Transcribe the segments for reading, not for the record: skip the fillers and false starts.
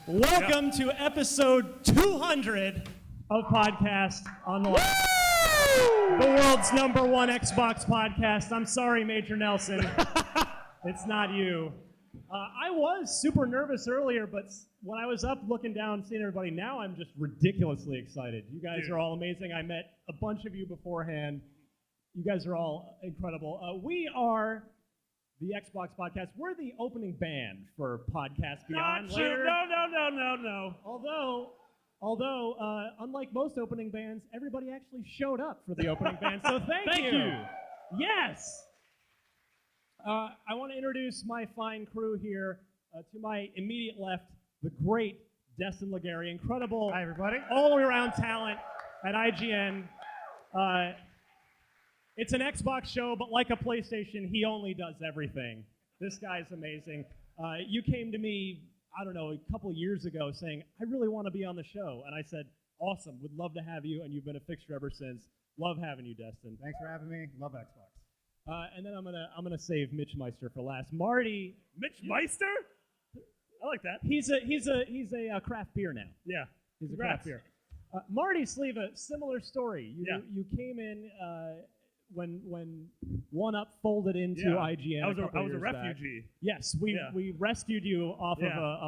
Welcome to episode 200 of Podcast Unlocked, the world's #1 Xbox podcast. I'm sorry, Major Nelson. It's not you. I was super nervous earlier, but when I was up looking down, seeing everybody, now I'm just ridiculously excited. You guys are all amazing. I met a bunch of you beforehand. You guys are all incredible. We are the Xbox Podcast. We're the opening band for Podcast Beyond. Not true. No. Although, unlike most opening bands, everybody actually showed up for the opening band, so thank you. Yes. I want to introduce my fine crew here. To my immediate left, the great Destin Legary, incredible, Hi, everybody. all-around talent at IGN. It's an Xbox show, but like a PlayStation, he only does everything. This guy's amazing. You came to me, I don't know, a couple years ago saying, I really want to be on the show. And I said, awesome, would love to have you, and you've been a fixture ever since. Love having you, Destin. Thanks for having me. Love Xbox. And then I'm gonna save Mitch Meister for last. Marty. Mitch Meister? I like that. He's a craft beer now. Yeah. He's a craft beer. Marty Sleva, similar story. You came in when One Up folded into IGN. I was a refugee. Back. Yes, we rescued you off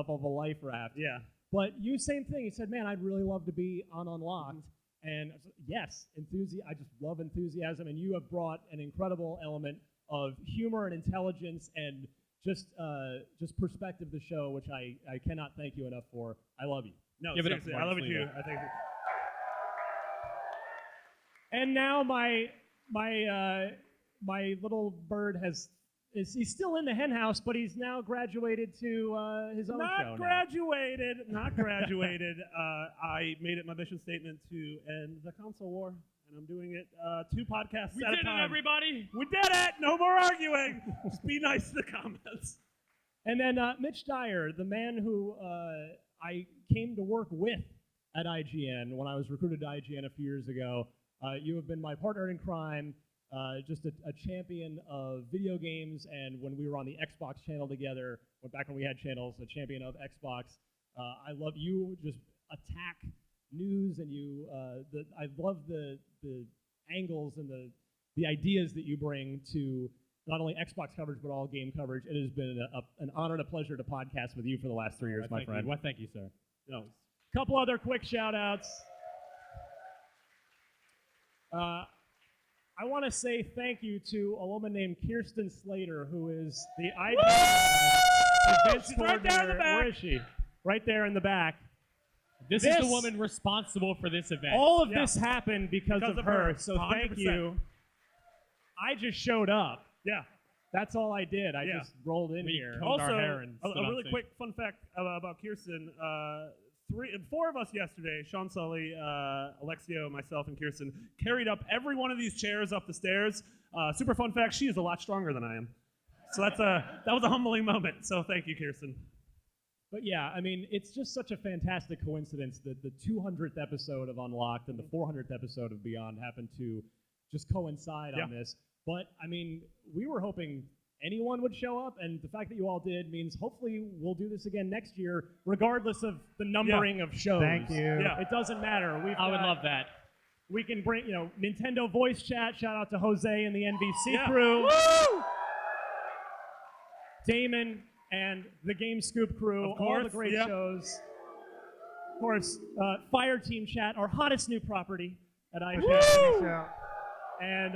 of a life raft. Yeah. But you, same thing. You said, man, I'd really love to be on Unlocked. And I said, yes, I just love enthusiasm, and you have brought an incredible element of humor and intelligence and just perspective to the show, which I cannot thank you enough for. I love you. No, seriously, I love it too. I think. And now my little bird he's still in the hen house, but he's now graduated to his own show. Not graduated. I made it my mission statement to end the console war, and I'm doing it 2 podcasts at a time. We did it, everybody! We did it! No more arguing! Just be nice to the comments. And then Mitch Dyer, the man who I came to work with at IGN when I was recruited to IGN a few years ago. You have been my partner in crime. Just a champion of video games, and when we were on the Xbox channel together, back when we had channels, a champion of Xbox. I love you. Just attack news, and you. I love the angles and the ideas that you bring to not only Xbox coverage but all game coverage. It has been an honor and a pleasure to podcast with you for the last 3 years, my friend. Well, thank you, sir. No, couple other quick shout-outs. I want to say thank you to a woman named Kirsten Slater, who is the IGN events coordinator. Right there in the back. Where is she? Right there in the back. This is the woman responsible for this event. All of this happened because of her, so 100%. thank you. I just showed up. Yeah. That's all I did. I just rolled in here. Also, our hair and a really quick fun fact about Kirsten. 4 of us yesterday, Sean Sully, Alexio, myself, and Kirsten, carried up every one of these chairs up the stairs. Super fun fact, she is a lot stronger than I am. So that was a humbling moment. So thank you, Kirsten. But yeah, I mean, it's just such a fantastic coincidence that the 200th episode of Unlocked and the 400th episode of Beyond happened to just coincide on this. But, I mean, we were hoping anyone would show up, and the fact that you all did means hopefully we'll do this again next year, regardless of the numbering of shows. Thank you. Yeah. It doesn't matter. I would love that. We can bring, Nintendo voice chat. Shout out to Jose and the NBC crew. Woo! Damon and the Game Scoop crew. Of course, all the great shows. Of course, Fire Team Chat, our hottest new property at IGN. And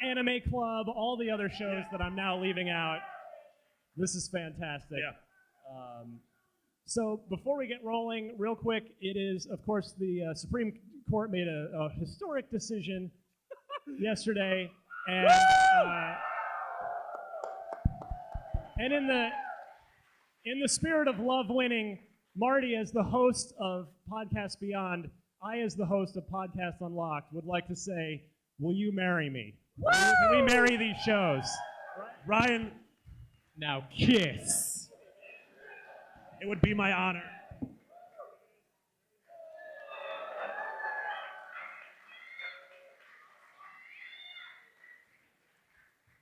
Anime Club, all the other shows that I'm now leaving out. This is fantastic. Yeah. So before we get rolling, real quick, it is, of course, the Supreme Court made a historic decision yesterday, and in the spirit of love winning, Marty, as the host of Podcast Beyond, I, as the host of Podcast Unlocked, would like to say, will you marry me? Can we marry these shows? Ryan, Now kiss. it would be my honor.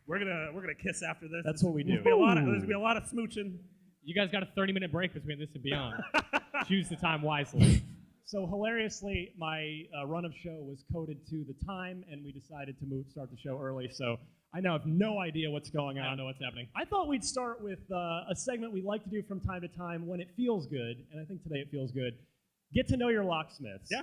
We're gonna kiss after this. That's what we do. There's gonna be a lot of smooching. You guys got a 30-minute break between this and beyond. Choose the time wisely. So hilariously, my run of show was coded to the time, and we decided to start the show early. So I now have no idea what's going on. I don't know what's happening. I thought we'd start with a segment we like to do from time to time when it feels good, and I think today it feels good. Get to know your locksmiths. Yeah.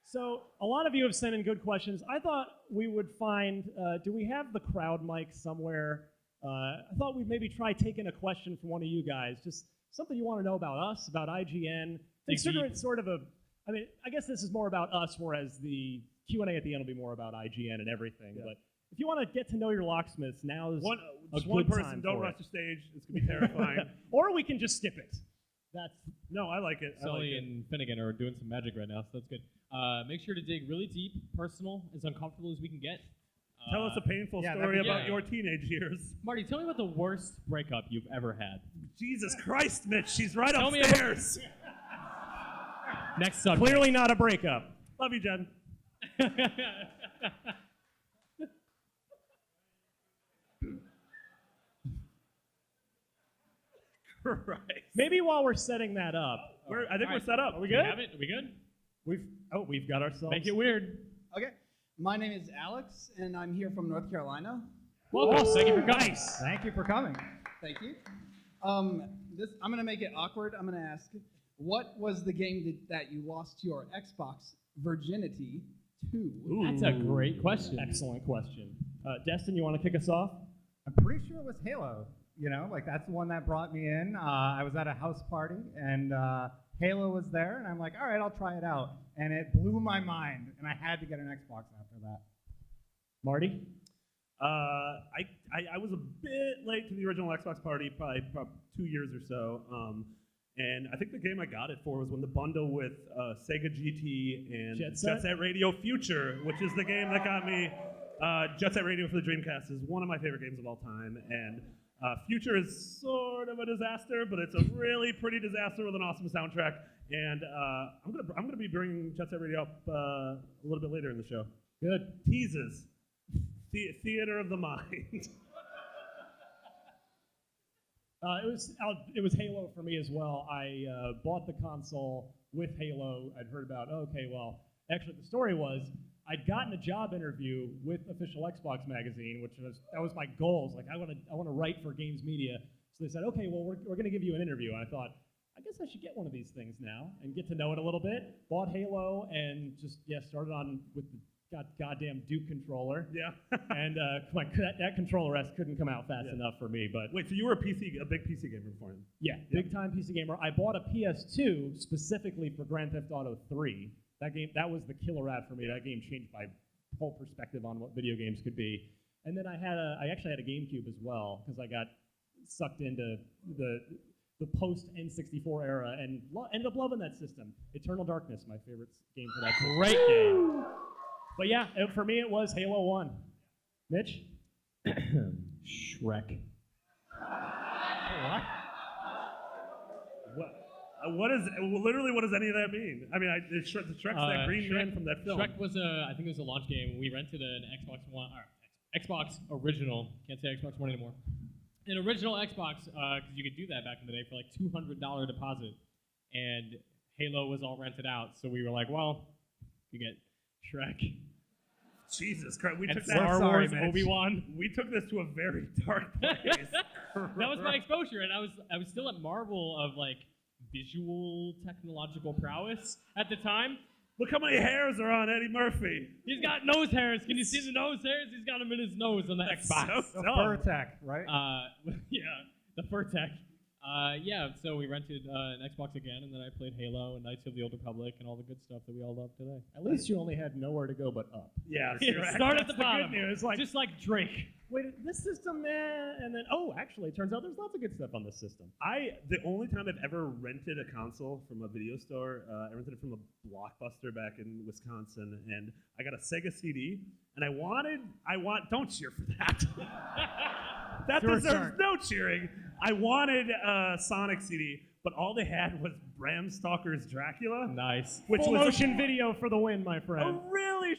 So a lot of you have sent in good questions. I thought we would find, do we have the crowd mic somewhere? I thought we'd maybe try taking a question from one of you guys, just something you want to know about us, about IGN. Consider it sort of I mean, I guess this is more about us, whereas the Q&A at the end will be more about IGN and everything. Yeah. But if you want to get to know your locksmiths, now is a one good person. time Don't for rush it. the stage. It's gonna be terrifying. Or we can just skip it. No, I like it. Sully and Finnegan are doing some magic right now, so that's good. Make sure to dig really deep, personal, as uncomfortable as we can get. Tell us a painful story about your teenage years. Marty, tell me about the worst breakup you've ever had. Jesus Christ, Mitch, she's right Tell me upstairs. Next subject. Clearly not a breakup. Love you, Jen. Christ. Maybe while we're setting that up, I think we're set up. Are we good? Are we good? we've got ourselves. Make it weird. Okay. My name is Alex, and I'm here from North Carolina. Welcome. Thank you for coming. Thank you for coming. Thank you. I'm going to make it awkward. I'm going to ask, what was the game that you lost your Xbox virginity to? Ooh, that's a great question. Excellent question. Destin, you want to kick us off? I'm pretty sure it was Halo. You know, like that's the one that brought me in. I was at a house party, and Halo was there, and I'm like, all right, I'll try it out. And it blew my mind, and I had to get an Xbox after that. Marty? I was a bit late to the original Xbox party, probably 2 years or so. And I think the game I got it for was when the bundle with Sega GT and Jet Jet Set Radio Future, which is the game that got me. Jet Set Radio for the Dreamcast is one of my favorite games of all time. And Future is sort of a disaster, but it's a really pretty disaster with an awesome soundtrack. And I'm gonna be bringing Jet Set Radio up a little bit later in the show. Good. Teases. Theater of the mind. It was Halo for me as well. I bought the console with Halo. I'd heard about, actually the story was I'd gotten a job interview with Official Xbox Magazine, that was my goal. Like I want to write for Games Media. So they said, okay, well we're going to give you an interview. And I thought, I guess I should get one of these things now and get to know it a little bit. Bought Halo and just started on with the goddamn Duke controller. Yeah. And that controller S couldn't come out fast enough for me. But wait, so you were a big PC gamer before him? Yeah, big time PC gamer. I bought a PS2 specifically for Grand Theft Auto 3. That was the killer app for me. That game changed my whole perspective on what video games could be. And then I actually had a GameCube as well because I got sucked into the post N64 era and ended up loving that system. Eternal Darkness, my favorite game for that system. Great game. But yeah, for me it was Halo 1. Mitch? Shrek. What does any of that mean? I mean, Shrek's that green man from that film. Shrek was I think it was a launch game. We rented an Xbox One, or Xbox original. Can't say Xbox One anymore. An original Xbox, because you could do that back in the day for like $200 deposit, and Halo was all rented out. So we were like, well, we get Shrek. Jesus Christ, we and took Star Wars, Obi-Wan. We took this to a very dark place. That was my exposure, and I was still at marvel of like visual technological prowess at the time. Look how many hairs are on Eddie Murphy. He's got nose hairs. Can you see the nose hairs? He's got them in his nose on the Xbox. So The fur tech, right? Yeah, the fur tech. So we rented an Xbox again, and then I played Halo and Knights of the Old Republic and all the good stuff that we all love today. At least you only had nowhere to go but up. Yeah, Start at the bottom. Good news. Just like Drake. Wait, this system, and then, actually, it turns out there's lots of good stuff on this system. The only time I've ever rented a console from a video store, I rented it from a Blockbuster back in Wisconsin, and I got a Sega CD, and don't cheer for that. That deserves no cheering. I wanted a Sonic CD, but all they had was Bram Stoker's Dracula. Nice. Which Full was motion video for the win, my friend. a really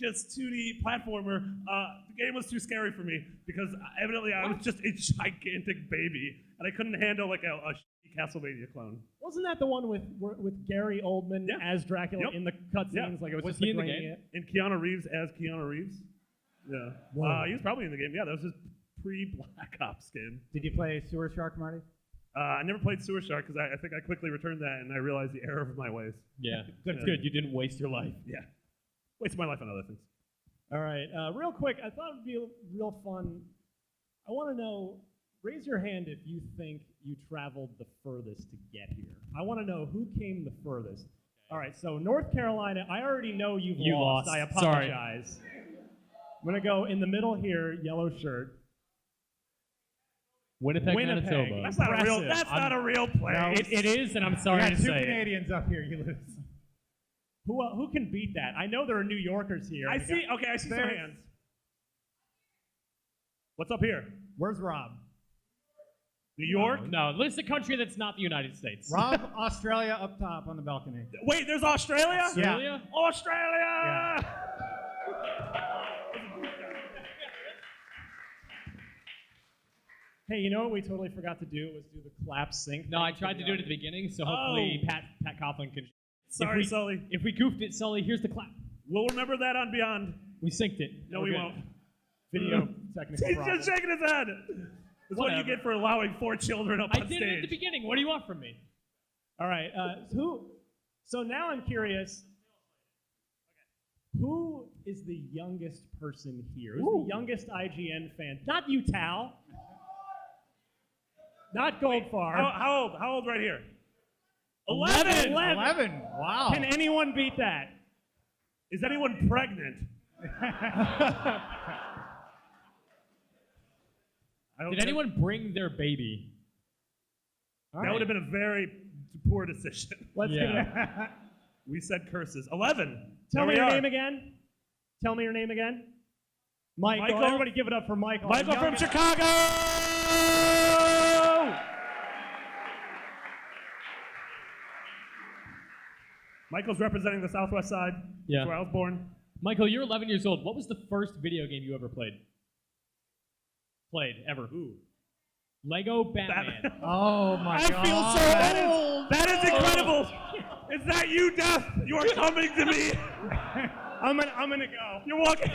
just 2D platformer. The game was too scary for me because evidently I was just a gigantic baby and I couldn't handle like a Castlevania clone. Wasn't that the one with Gary Oldman Yeah. as Dracula Yep. in the cutscenes? Yeah. Like it was, Was just he in the grainy game? it? And Keanu Reeves as Keanu Reeves. Yeah. Whoa. He was probably in the game. Yeah, that was his pre-Black Ops game. Did you play Sewer Shark, Marty? I never played Sewer Shark because I think I quickly returned that and I realized the error of my ways. Yeah, that's Yeah. good. You didn't waste your life. Yeah. Wasted my life on other things. All right, real quick, I thought it'd be real fun. I want to know, raise your hand if you think you traveled the furthest to get here. I want to know who came the furthest. All right, so North Carolina, I already know you've You lost. lost. I Sorry. apologize. I'm going to go in the middle here, yellow shirt. Winnipeg, Winnipeg. Manitoba. That's not a real. Impressive. That's not a real place. It is, and I'm sorry You to got two say it. Canadians up here. You lose. Who can beat that? I know there are New Yorkers here. I see. Okay, I see some There's- hands. What's up here? Where's Rob? New York? No, list a country that's not the United States. Rob, Australia, up top on the balcony. Wait, there's Australia? Australia? Australia! Hey, you know what we totally forgot to do was do the clap sync. No, I tried to do it at the beginning, so hopefully Oh. Pat Coughlin can. Sorry, if we, Sully. If we goofed it, Sully, here's the clap. We'll remember that on Beyond. We synced it. No, We're we good. won't. Video technical He's problem. just shaking his head. That's what you Whatever. get for allowing 4 children up I on did stage. it at the beginning. What do you want from me? All right, so now I'm curious, who is the youngest person here? Who's the youngest IGN fan? Not you, Tal. Not Goldfarb. How old right here? 11. 11. Wow. Can anyone beat that? Is anyone pregnant? Did anyone bring their baby? That would have been a very poor decision. Let's give it Yeah. a, We said curses. 11. Tell me There your we are. name again. Tell me your name again. Michael. Michael. Everybody give it up for Michael. Michael from Youngest- Chicago! Michael's representing the Southwest Side. Yeah. That's where I was born. Michael, you're 11 years old. What was the first video game you ever played? Ever. Ooh. Lego Batman. Oh my I God. feel so old. That is incredible. Is that you, Death? You are coming to me. I'm gonna go. You're walking.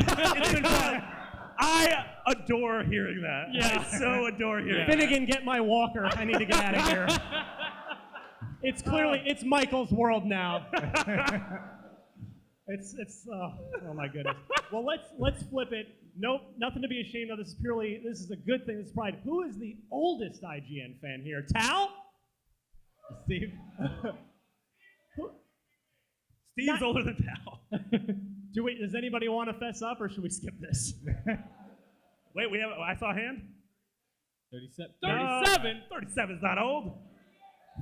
I adore hearing that. Yeah. I so adore hearing that. Finnegan, get my walker. I need to get out of here. It's clearly it's Michael's world now. It's oh my goodness. Well, let's flip it. Nope, nothing to be ashamed of. This is a good thing. This is pride. Who is the oldest IGN fan here? Tal? Steve. Steve's older than Tal. Does anybody want to fess up, or should we skip this? Wait, I saw a hand. 37. 37. 37 is not old.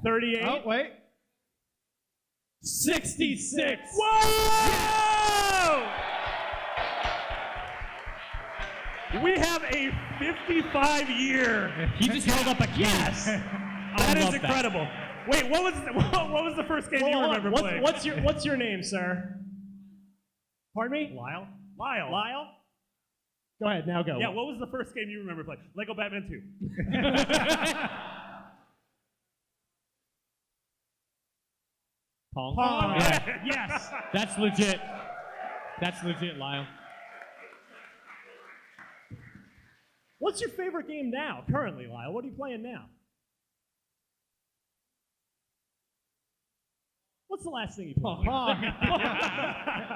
38. Oh, wait. 66. Whoa! We have a 55-year. He just held up a key. Yes. I That is love incredible. Wait, what was the first game you Hold on. remember playing? What's your name, sir? Pardon me? Lyle. Lyle. Lyle? Go ahead, now go. Yeah, what was the first game you remember playing? Lego Batman 2. Pong. Pong. Yeah. Yes. That's legit. That's legit, Lyle. What's your favorite game now, currently, Lyle? What are you playing now? What's the last thing you played? Pong.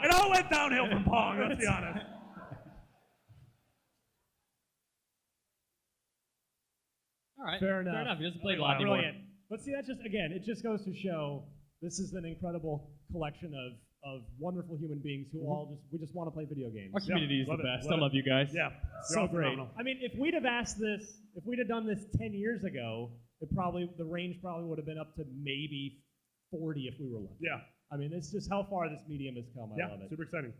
It all went downhill from Pong, let's be honest. All right. Fair enough. Fair enough. He doesn't play a lot anymore. Brilliant. But see, it just goes to show this is an incredible collection of wonderful human beings who we just want to play video games. Our community is the love it, best. love I it. love you guys. Yeah. So you're all great. phenomenal. I mean, if we'd have done this 10 years ago, the range probably would have been up to maybe 40 if we were lucky. Yeah. I mean, it's just how far this medium has come. I love it. Super exciting.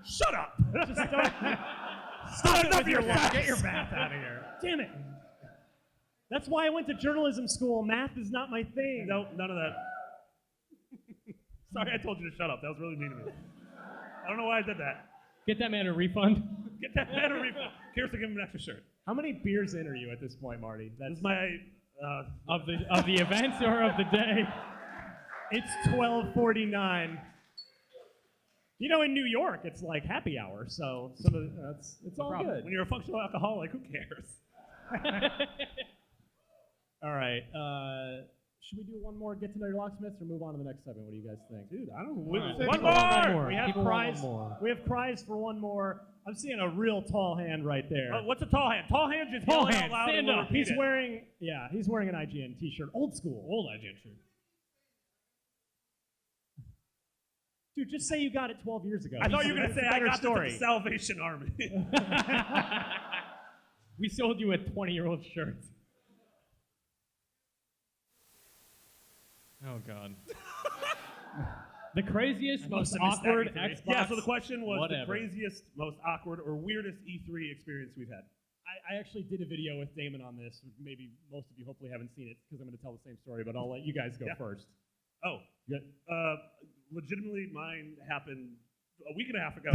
Shut up! Just don't, Stop it with your facts. Get your math out of here. Damn it. That's why I went to journalism school. Math is not my thing. No, none of that. Sorry, I told you to shut up. That was really mean of me. I don't know why I did that. Get that man a refund. Get that man a refund. Kirsten, give him an extra shirt. How many beers in are you at this point, Marty? This is my Of the events or of the day? It's 12:49. You know, in New York, it's like happy hour, so it's all good. when you're a functional alcoholic, who cares? All right. Should we do one more Get to Know Your Locksmiths or move on to the next segment? What do you guys think? Dude, I don't know. All right. One more! We have People want prize. one more. We have prize for one more. I'm seeing a real tall hand right there. What's a tall hand? Tall hand just Tall yell out hand, loud stand and we'll up. repeat He's it. wearing an IGN t-shirt. Old school. Old IGN shirt. Dude, just say you got it 12 years ago. I thought you were going to That's say a I better got story. this at the Salvation Army. We sold you a 20-year-old shirt. Oh, God. The craziest, most awkward Xbox. Yeah, so the question was whatever. the craziest, most awkward, or weirdest E3 experience we've had. I actually did a video with Damon on this. Maybe most of you hopefully haven't seen it because I'm going to tell the same story, but I'll let you guys go first. Oh, Good. legitimately, mine happened a week and a half ago.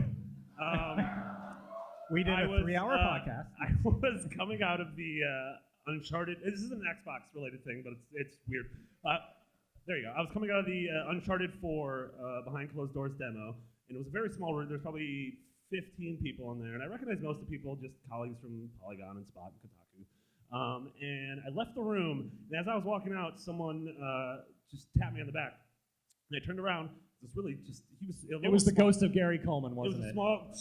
We did I a was, 3-hour podcast. I was coming out of the Uncharted. This is an Xbox related thing, but it's weird. There you go. I was coming out of the Uncharted 4 behind closed doors demo, and it was a very small room. There's probably 15 people in there, and I recognized most of the people, just colleagues from Polygon and Spot and Kotaku. And I left the room, and as I was walking out, someone just tapped me on the back. And I turned around. It was really just It was the ghost of Gary Coleman, wasn't It was it? a small.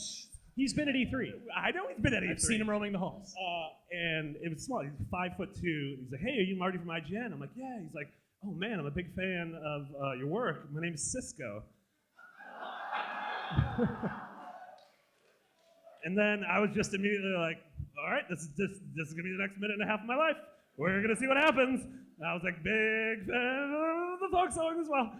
He's been at E3. I know he's been at E3. I've seen him roaming the halls. And it was small. He's 5'2". He's like, "Hey, are you Marty from IGN?" I'm like, "Yeah." He's like, "Oh man, I'm a big fan of your work. My name's Cisco." And then I was just immediately like, "All right, this is gonna be the next minute and a half of my life. We're gonna see what happens." And I was like, "Big fan of the folk song as well."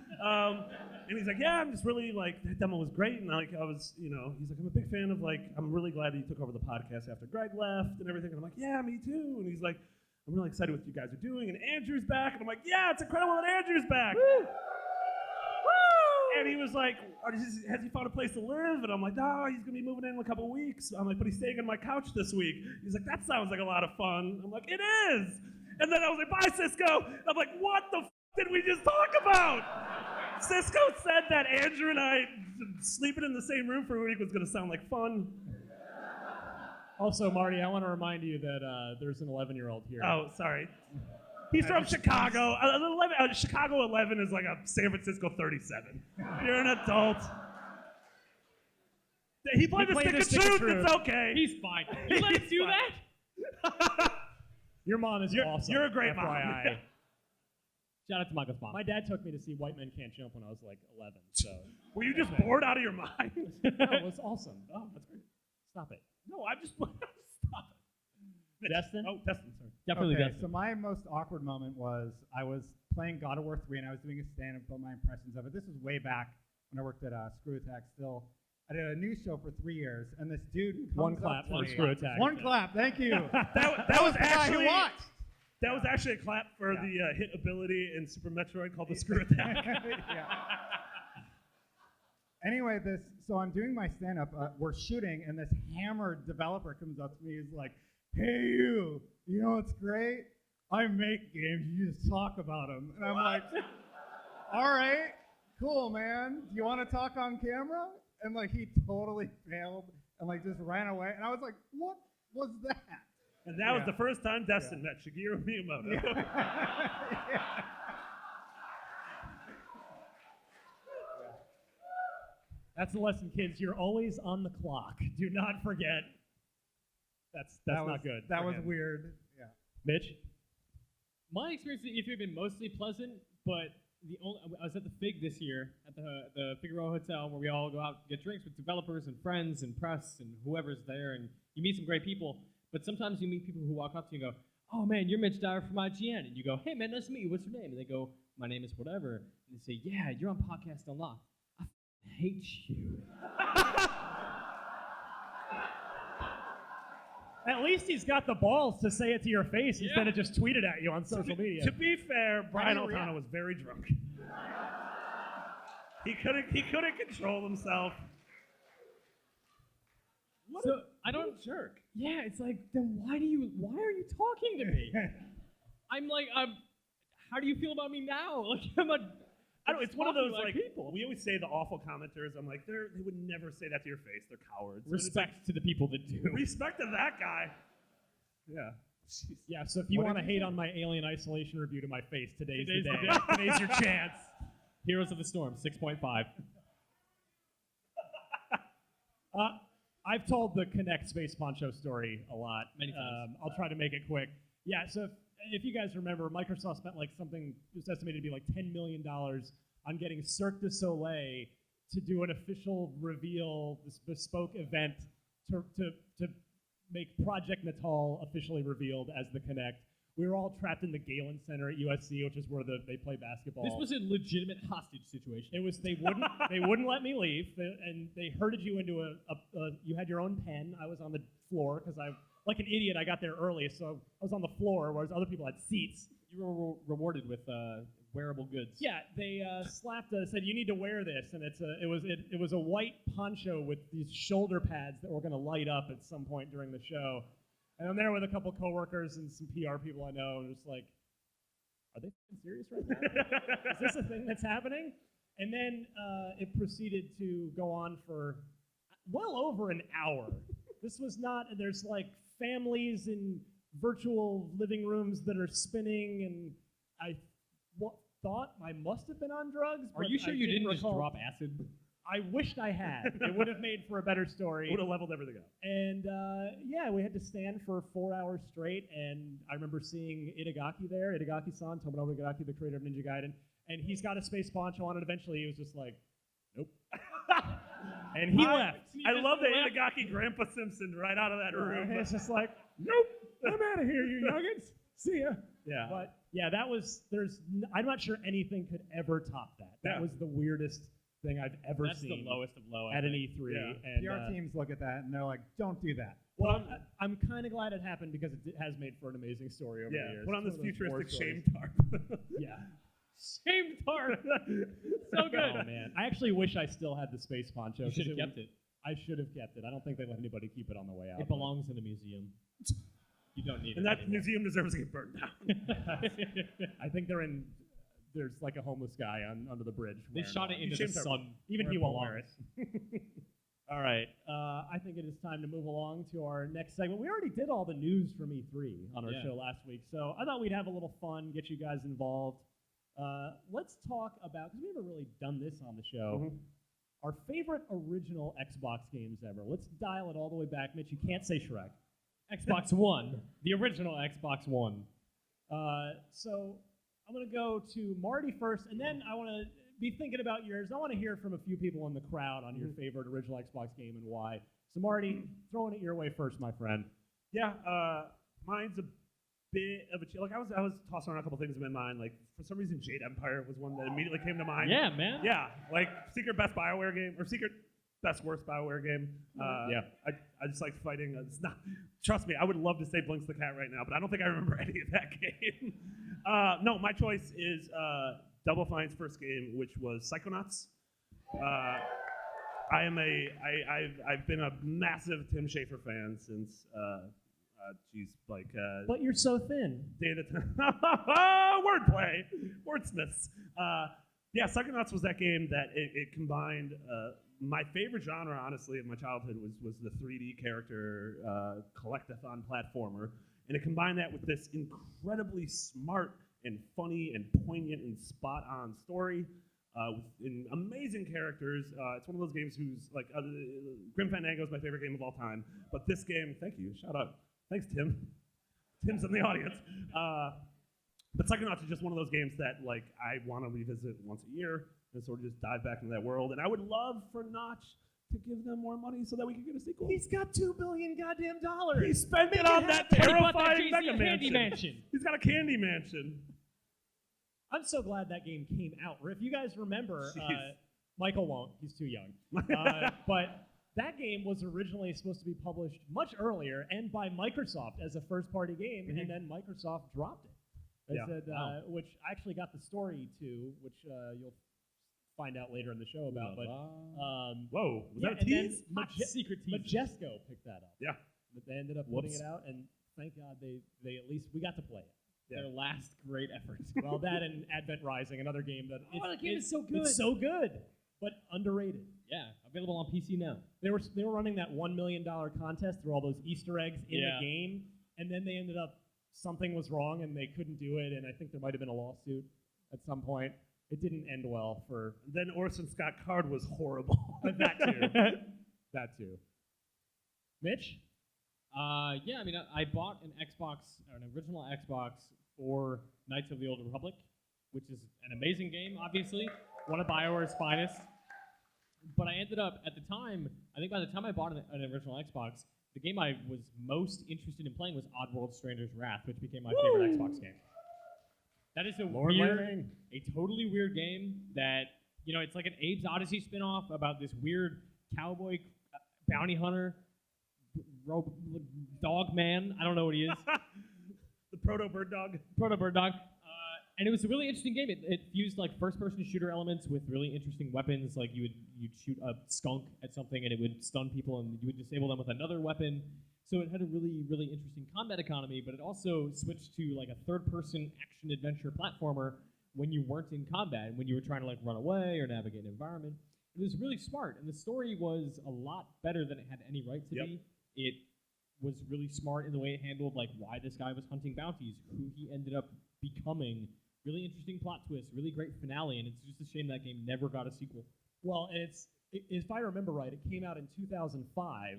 And he's like, "Yeah, I'm just really like that demo was great." And like I was, he's like, "I'm a big fan of like I'm really glad that you took over the podcast after Greg left and everything." And I'm like, "Yeah, me too." And he's like, "I'm really excited with what you guys are doing." And Andrew's back, and I'm like, "Yeah, it's incredible that Andrew's back." Woo! And he was like, "Has he found a place to live?" And I'm like, "Oh, he's gonna be moving in a couple of weeks." I'm like, "But he's staying on my couch this week." He's like, "That sounds like a lot of fun." I'm like, "It is." And then I was like, "Bye, Cisco." I'm like, "What the did we just talk about?" Cisco said that Andrew and I sleeping in the same room for a week was gonna sound like fun. Also, Marty, I want to remind you that there's an 11-year-old here. Oh, sorry. He's from Chicago. Chicago 11 is like a San Francisco 37. You're an adult. He played the stick of truth. It's okay. He's fine. You let us do that? Your mom is awesome. You're a great mom. FYI. Shout out to Michael's mom. My dad took me to see White Men Can't Jump when I was like 11. So Were you just bored out of your mind? no, it was awesome. Oh, that's great. Stop it. No, I'm just stop it. Destin? Oh, Destin, sorry. Definitely Okay, Destin. so my most awkward moment was I was playing God of War 3 and I was doing a stand-up about my impressions of it. This was way back when I worked at Screw Attack still. I did a news show for 3 years, and this dude comes One up clap to for me. Screw Attack. One clap, thank you. That was the guy actually who watched. That was actually a clap for the hit ability in Super Metroid called the Screw Attack. Yeah. Anyway, so I'm doing my stand-up. We're shooting, and this hammered developer comes up to me. He's like, "Hey, you know what's great? I make games. You just talk about them." And I'm like, "All right, cool, man. Do you want to talk on camera?" And like he totally failed and like just ran away. And I was like, "What was that?" And that was the first time Destin met Shigeru Miyamoto. Yeah. That's the lesson, kids. You're always on the clock. Do not forget. That's not good. That for was him. weird. Yeah. Mitch? My experience at E3 have been mostly pleasant, but I was at the Fig this yeyear at the Figueroa Hotel where we all go out and get drinks with developers and friends and press and whoever's there, and you meet some great people. But sometimes you meet people who walk up to you and go, "Oh man, you're Mitch Dyer from IGN," and you go, "Hey man, nice to meet you. What's your name?" And they go, "My name is whatever." And they say, "Yeah, you're on Podcast Unlocked. I hate you." At least he's got the balls to say it to your face instead of just tweet it at you on social media. To be fair, Brian How do you Altano react? was very drunk. He couldn't control himself. So I don't jerk. Yeah, it's like, then why are you talking to me? I'm like, how do you feel about me now? Like, I don't. It's one of those like people. We always say the awful commenters. I'm like, they would never say that to your face. They're cowards. Respect to the people that do. Respect to that guy. Yeah. Jeez. Yeah, so if you want to hate on my Alien Isolation review to my face, today's the day. Today's your chance. Heroes of the Storm, 6.5. I've told the Kinect Space Poncho story a lot. Many times. I'll try to make it quick. Yeah, so if you guys remember, Microsoft spent like something, it was estimated to be like $10 million on getting Cirque du Soleil to do an official reveal, this bespoke event to make Project Natal officially revealed as the Kinect. We were all trapped in the Galen Center at USC, which is where they play basketball. This was a legitimate hostage situation. It was. They wouldn't let me leave, and they herded you into you had your own pen. I was on the floor because like an idiot, I got there early, so I was on the floor, whereas other people had seats. You were rewarded with wearable goods. Yeah, they said you need to wear this, and it was a white poncho with these shoulder pads that were going to light up at some point during the show. And I'm there with a couple coworkers and some PR people I know, and just like, are they serious right now? Is this a thing that's happening? And then it proceeded to go on for well over an hour. This was not, and there's like families in virtual living rooms that are spinning, and I thought I must have been on drugs. Are you sure you didn't just drop acid? I wished I had. It would have made for a better story. Would have leveled everything up. And yeah, we had to stand for 4 hours straight, and I remember seeing Itagaki there, Itagaki-san, Tomonobu Itagaki, the creator of Ninja Gaiden, and he's got a space poncho on, and eventually he was just like, nope. And he left. I love the Itagaki Grandpa Simpson right out of that room. It's just like, nope, I'm out of here, you nuggets. See ya. Yeah. But yeah, that was, I'm not sure anything could ever top that. That was the weirdest thing I've ever seen. That's the lowest of low. At an E3. Yeah. And, PR teams look at that and they're like, don't do that. Well, I'm kind of glad it happened because it has made for an amazing story over the years. Put on this futuristic shame tarp. Yeah. Shame tarp. So good. Oh, man. I actually wish I still had the space poncho. You should have kept it. I should have kept it. I don't think they let anybody keep it on the way out. It belongs in a museum. You don't need it. And that museum deserves to get burned down. I think there's like a homeless guy under the bridge. They shot it into the sun. Even he won't wear it. All right. I think it is time to move along to our next segment. We already did all the news from E3 on our show last week, so I thought we'd have a little fun, get you guys involved. Let's talk about, because we haven't really done this on the show, our favorite original Xbox games ever. Let's dial it all the way back. Mitch, you can't say Shrek. Xbox One. The original Xbox One. So I'm going to go to Marty first, and then I want to be thinking about yours. I want to hear from a few people in the crowd on your favorite original Xbox game and why. So Marty, throwing it your way first, my friend. Yeah, mine's a bit of a like I was tossing around a couple things in my mind. Like for some reason, Jade Empire was one that immediately came to mind. Yeah, man. Yeah, like secret best BioWare game or secret best worst BioWare game. I just like fighting. It's not. Trust me, I would love to say Blinks the Cat right now, but I don't think I remember any of that game. No, my choice is Double Fine's first game, which was Psychonauts. I've been a massive Tim Schafer fan since But you're so thin. Wordplay, wordsmiths. Yeah, Psychonauts was that game that it combined. My favorite genre, honestly, of my childhood was the 3D character collectathon platformer, and it combined that with this incredibly smart and funny and poignant and spot-on story. With amazing characters. It's one of those games who's like Grim Fandango is my favorite game of all time. But this game, thank you, shout out, thanks Tim. Tim's in the audience. But Psychonauts is just one of those games that like I want to revisit once a year and sort of just dive back into that world. And I would love for Notch to give them more money so that we could get a sequel. He's got $2 billion goddamn dollars. He spent it on that terrifying Mega Candy Mansion. He's got a candy mansion. I'm so glad that game came out. Or if you guys remember, Michael won't. He's too young. But that game was originally supposed to be published much earlier and by Microsoft as a first-party game, and then Microsoft dropped it. They said, which I actually got the story to, which you'll find out later in the show about. But Whoa, was yeah, that a and then tease? Secret tease. Majesco picked that up. Yeah. But they ended up putting it out, and thank God they at least we got to play it. Their last great effort. Well, that and Advent Rising, another game that the game is so good. It's so good, but underrated. Yeah, available on PC now. They were running that $1 million contest through all those Easter eggs in the game, and then they ended up something was wrong and they couldn't do it, and I think there might have been a lawsuit at some point. It didn't end well for. Then Orson Scott Card was horrible. That too. That too. Mitch? Yeah, I mean, I bought an original Xbox for Knights of the Old Republic, which is an amazing game, obviously, one of BioWare's finest. But I ended up, at the time, I think by the time I bought an original Xbox, the game I was most interested in playing was Oddworld Stranger's Wrath, which became my favorite Xbox game. That is a totally weird game that, it's like an Abe's Odyssey spin-off about this weird cowboy bounty hunter, dog man. I don't know what he is. The proto-bird dog. Proto-bird dog. And it was a really interesting game. It fused like first-person shooter elements with really interesting weapons. Like you'd shoot a skunk at something and it would stun people, and you would disable them with another weapon. So it had a really, really interesting combat economy, but it also switched to like a third-person action-adventure platformer when you weren't in combat, when you were trying to like run away or navigate an environment. It was really smart, and the story was a lot better than it had any right to be. It was really smart in the way it handled like why this guy was hunting bounties, who he ended up becoming. Really interesting plot twist, really great finale, and it's just a shame that game never got a sequel. Well, and if I remember right, it came out in 2005.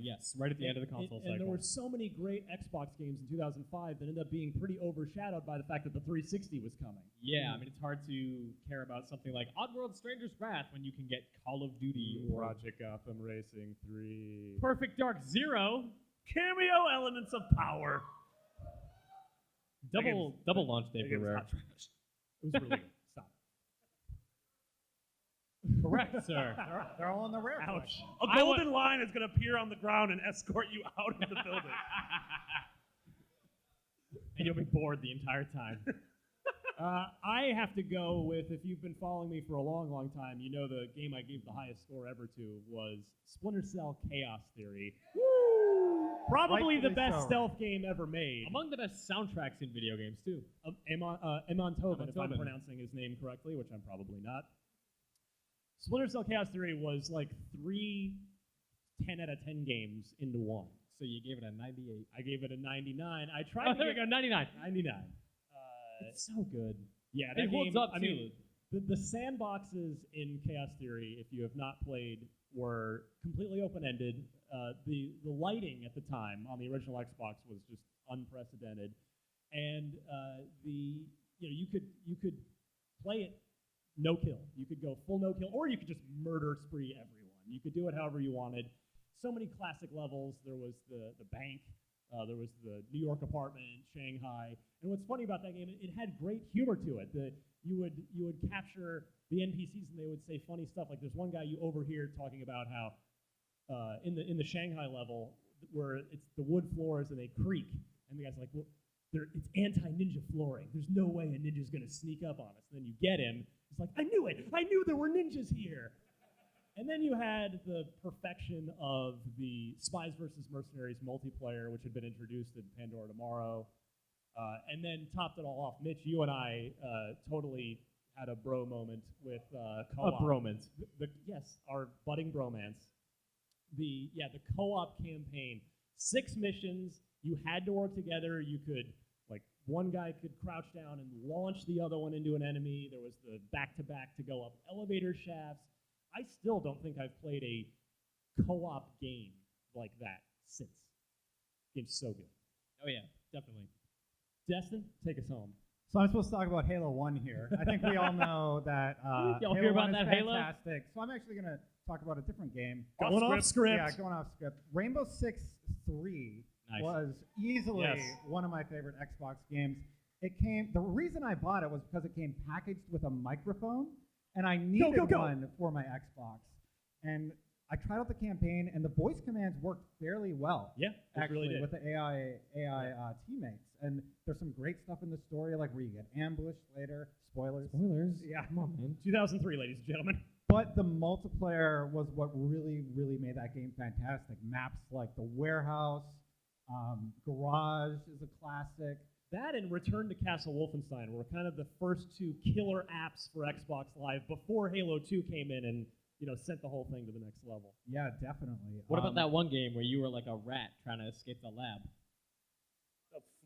Yes, right at the end of the console cycle. And there were so many great Xbox games in 2005 that ended up being pretty overshadowed by the fact that the 360 was coming. Yeah, I mean, it's hard to care about something like Oddworld Stranger's Wrath when you can get Call of Duty or Project Gotham Racing 3. Perfect Dark Zero. Cameo elements of power. Double launch day for Rare. It was really good. Stop. Correct, sir. They're all in the Rare. Ouch. A golden line is going to appear on the ground and escort you out of the building. And you'll be bored the entire time. I have to go with, if you've been following me for a long, long time, you know the game I gave the highest score ever to was Splinter Cell Chaos Theory. Woo! Probably the best stealth game ever made. Among the best soundtracks in video games, too. Emon Tobin, if I'm pronouncing his name correctly, which I'm probably not. Splinter Cell Chaos Theory was like 3 10 out of 10 games into one. So you gave it a 98. I gave it a 99. I tried to there we go, 99. 99. It's so good. Yeah, it holds up, too. I mean, the sandboxes in Chaos Theory, if you have not played, were completely open-ended. The lighting at the time on the original Xbox was just unprecedented, and you could play it no kill. You could go full no kill, or you could just murder spree everyone. You could do it however you wanted. So many classic levels. There was the bank. There was the New York apartment, Shanghai. And what's funny about that game, it had great humor to it. You would capture the NPCs and they would say funny stuff. Like there's one guy you overhear talking about how in the Shanghai level where it's the wood floors and they creak, and the guy's like, well, it's anti-ninja flooring. There's no way a ninja's gonna sneak up on us. And then you get him. He's like, I knew it. I knew there were ninjas here. And then you had the perfection of the Spies vs. Mercenaries multiplayer, which had been introduced in Pandora Tomorrow. And then topped it all off, Mitch, you and I totally had a bro moment with co-op. A bromance. Yes, our budding bromance. The co-op campaign. 6 missions. You had to work together. You could, like, one guy could crouch down and launch the other one into an enemy. There was the back-to-back to go up elevator shafts. I still don't think I've played a co-op game like that since. It's so good. Oh, yeah, definitely. Destin, take us home. So I'm supposed to talk about Halo 1 here. I think we all know that Y'all Halo hear about 1 is that Halo? fantastic. So I'm actually going to talk about a different game. Going off script. Yeah, going off script. Rainbow Six 3 Nice. was easily one of my favorite Xbox games. The reason I bought it was because it came packaged with a microphone, and I needed one for my Xbox. And I tried out the campaign, and the voice commands worked fairly well. Yeah, actually, really did. with the AI teammates. And there's some great stuff in the story, like where you get ambushed later. Spoilers. Spoilers? Yeah. Come on, man. 2003, ladies and gentlemen. But the multiplayer was what really, really made that game fantastic. Maps like the warehouse, Garage is a classic. That and Return to Castle Wolfenstein were kind of the first two killer apps for Xbox Live before Halo 2 came in and sent the whole thing to the next level. Yeah, definitely. What about that one game where you were like a rat trying to escape the lab?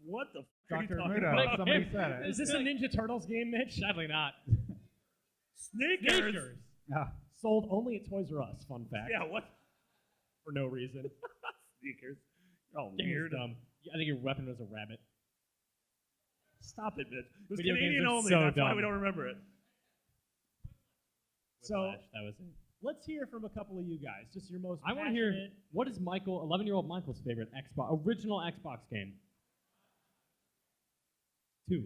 What the fuck are you Dr. talking Mudo, about? somebody said it. Is this a Ninja Turtles game, Mitch? Sadly not. Sneakers. Yeah. Sold only at Toys R Us, fun fact. Yeah, what? For no reason. Sneakers. You're all Game was weird. dumb. I think your weapon was a rabbit. Stop it, bitch. It was Video games Canadian are only. so That's why dumb. we don't remember it. So Whiplash, that was it. let's hear from a couple of you guys. Just your most I want to hear, passionate- what is 11-year-old Michael's favorite original Xbox game? 2. Okay.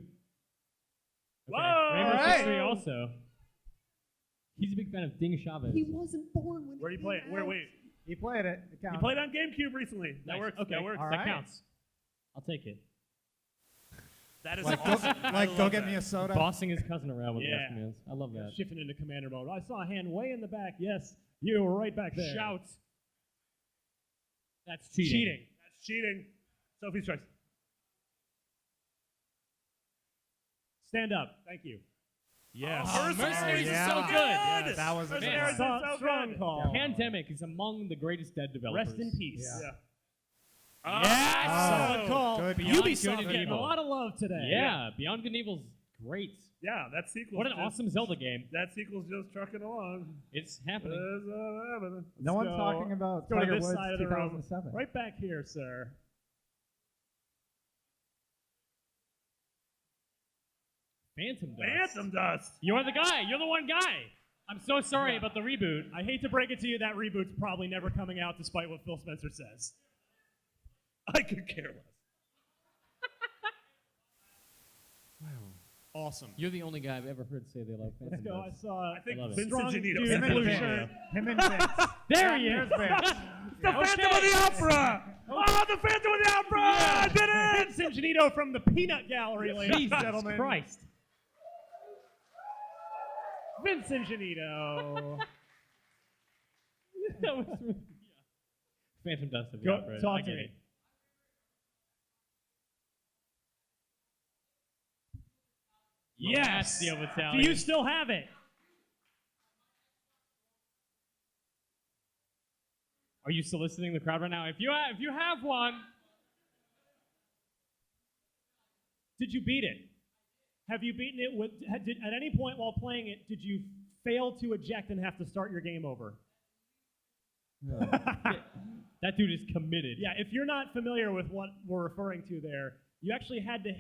Whoa! Rainbow All Six right. 3 also. He's a big fan of Ding Chavez. He wasn't born when Where do you play it? Where? Wait. He played it. It You counts. played on GameCube recently. That Nice. works. Okay, That works. All that right. counts. I'll take it. That is Like, awesome. go get me a soda. Bossing his cousin around with Yeah. left commands. I love that. Shifting into commander mode. I saw a hand way in the back. Yes, you were right back there. Shout. That's cheating. Cheating. That's cheating. Sophie's choice. Stand up. Thank you. Yes. Oh, Mercenaries is so good. Yeah, that was Man. Mercenaries is so Strong good. call. Pandemic is among the greatest dead developers. Rest in peace. Yeah. Yeah. Yes! Solid call. Good. Beyond Ubisoft Good and getting a Evil. lot of love today. Yeah, Beyond Good and Evil's great. Yeah, that sequel. What an awesome Zelda game. That sequel's just trucking along. It's happening. It's happening. No one's go- talking about Go to Tiger this Woods side of the room. 2007. Right back here, sir. Phantom Dust. Phantom Dust. You're the guy. You're the one guy. I'm so sorry about the reboot. I hate to break it to you, that reboot's probably never coming out despite what Phil Spencer says. I could care less. Awesome. You're the only guy I've ever heard say they like Let's Phantom go. I Dust. saw I think love it. Vincent Strong Genito. dude Him in and blue Vince. shirt. Him and Vince. There he There's is. Vince. The Phantom of the Opera! Oh, the Phantom of the Opera! I did it! Vincent Genito from the Peanut Gallery, ladies and Jesus gentlemen. Christ. Vincent Genito. That was really, yeah. Phantom Dust of the Go, Opera. talk I to get me. it. Yes. The Do Italian. you still have it? Are you soliciting the crowd right now? If you have one, Did you beat it? Have you beaten it with? At any point while playing it, did you fail to eject and have to start your game over? that dude is committed. Yeah, if you're not familiar with what we're referring to there, you actually had to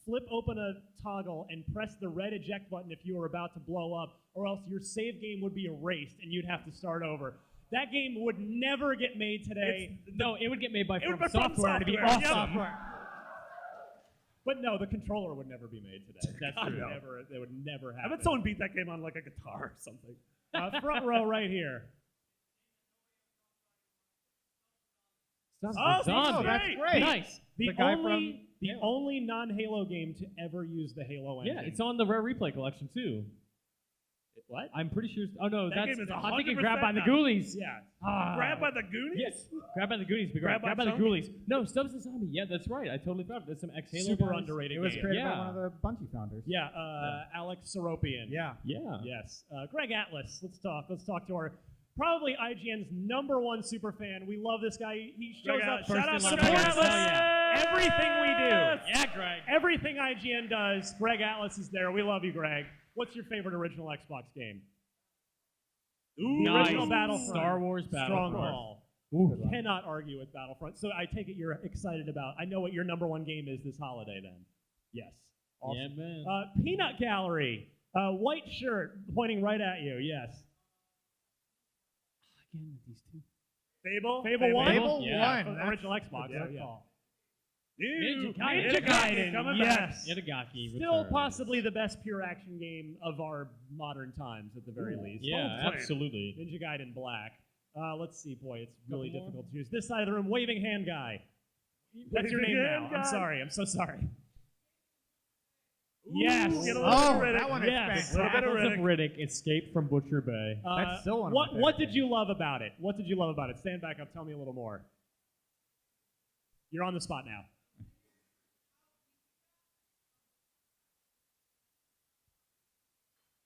flip open a toggle and press the red eject button if you were about to blow up, or else your save game would be erased and you'd have to start over. That game would never get made today. No, it would get made by It From would be From Software and it'd be Software, awesome. yeah. But no, the controller would never be made today. That's God, no. They would never I happen. bet someone beat that game on like a guitar or something. Front row right here. Sounds Oh, like that's zombie. great. great. Nice. The guy only from the only non-Halo game to ever use the Halo engine. Yeah, it's on the Rare Replay collection too. What? I'm pretty sure. Oh no, That that's. game is I'm thinking 100% Grabbed by the not. Ghoulies. Yeah. Ah. Grabbed by the Goonies? Yes, Grabbed by the Goonies. But Grabbed by Grabbed by the Zombie? Ghoulies. No, Stubbs the Zombie. Yeah, that's right. I totally forgot. There's some ex-Halo Super guys. underrated It was game. created by Yeah. one of the Bungie founders. Yeah, Alex Seropian. Yeah. Yeah. Yes. Greg Atlas. Let's talk. Let's talk to our probably IGN's #1 super fan. We love this guy. He shows Greg up Atlas. first Shout out and to supports Greg us. Atlas. Everything we do. Yeah, Greg. Everything IGN does, Greg Atlas is there. We love you, Greg. What's your favorite original Xbox game? Ooh, The original Battlefront. Star Wars Strong Battlefront. call. Ooh. Cannot argue with Battlefront. So I take it you're excited about. I know what your #1 game is this holiday then. Yes. Yeah, man. Peanut Gallery. White shirt pointing right at you. Yes. Again with these two. Fable? Fable 1? Fable Yeah. 1. Original Xbox. Yeah. so yeah. New Ninja Gaiden, coming yes. back. Itagaki Still returns. possibly the best pure action game of our modern times at the very least. Yeah, Well played. absolutely. Ninja Gaiden Black. Let's see, boy, it's really Couple more? difficult to choose. This side of the room, waving hand guy. What's your Waving name hand now? I'm guy. sorry. I'm so sorry. Yes. Get a little Oh, bit of Riddick. that one is Yes. A little bit of Apples of Riddick. Riddick, Escape from Butcher Bay. That's still one of my What favorite did you love about it? What did you love about it? Stand back up. Tell me a little more. You're on the spot now.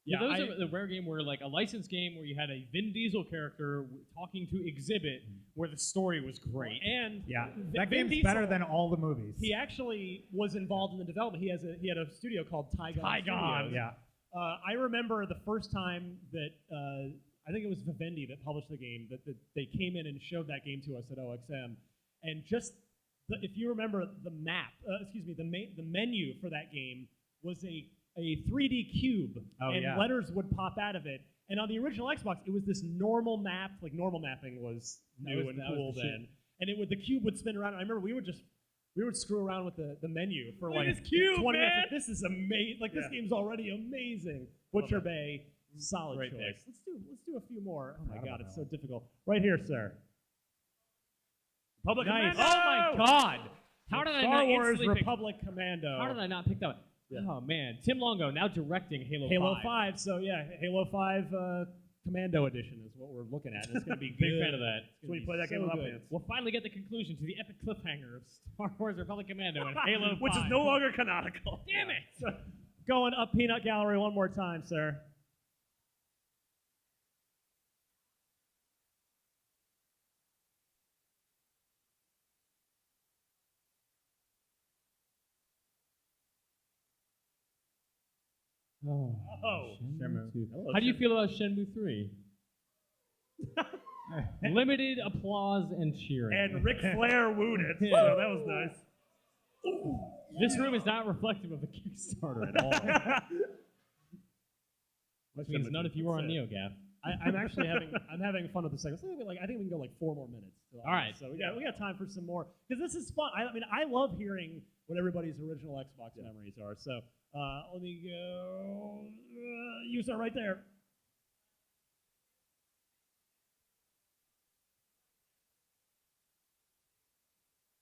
Yeah, those are the rare game where, like, a licensed game where you had a Vin Diesel character talking to Exhibit, where the story was great. And Yeah, Vin that game's Diesel, better than all the movies. He actually was involved in the development. He had a studio called Tygon Studios. Yeah. I remember the first time that I think it was Vivendi that published the game that they came in and showed that game to us at OXM, and just if you remember the map, the menu for that game was a 3D cube, and letters would pop out of it. And on the original Xbox, it was this normal map. Like normal mapping was new and cool then, and the cube would spin around. And I remember we would screw around with the menu for Look at like this cube, 20 minutes. man. Like, this is amazing. Like this game's already amazing. Butcher Bay, solid Great choice. pick. Let's do a few more. Oh my God, it's so difficult. Right here, sir. Public Nice. Commando! Oh my God! How did I Star not Wars instantly pick? Republic Commando. How did I not pick that one? Yeah. Oh man, Tim Longo now directing Halo 5. Halo 5. So yeah, Halo 5 Commando Edition is what we're looking at. And it's going to be Big good. fan of that. It's So gonna you be play that game so with good. Uphands. We'll finally get the conclusion to the epic cliffhanger of Star Wars Republic Commando and Halo 5. Which is no longer canonical. Damn it! Going up Peanut Gallery one more time, sir. Oh. Shenmue. Hello, How do you feel about Shenmue 3? Limited applause and cheering. And Ric Flair wooed it, so Yeah. that was nice. This room is not reflective of the Kickstarter at all. Which means none if you were on NeoGAF. I'm actually having fun with the second. So I think we can go like 4 more minutes. All right. So we got time for some more because this is fun. I mean, I love hearing what everybody's original Xbox memories are. So let me go. You start right there.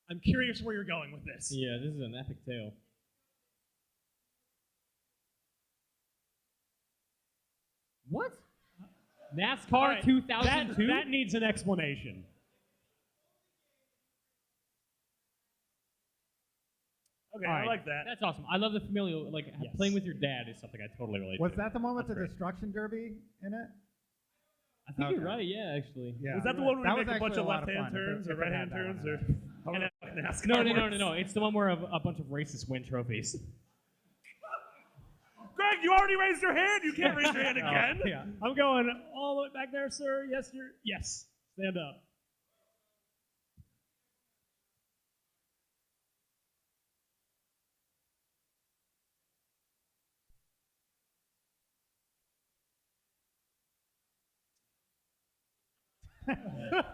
I'm curious where you're going with this. Yeah, this is an epic tale. What? NASCAR All right, 2002? That needs an explanation. Okay, All I right, like that. That's awesome. I love the familial, like, Yes. playing with your dad is something I totally relate Was to. that the one with the That's great. destruction derby in it? I think Okay. you're right, yeah, actually. Yeah. Was that the one where That you was make a bunch actually of a lot of left-hand fun, if turns it- or if it had right-hand that turns? on Or it. how the fuck NASCAR No. works? It's the one where a bunch of racists win trophies. Greg, you already raised your hand. You can't raise your hand again. Yeah. I'm going all the way back there, sir. Yes. Stand up.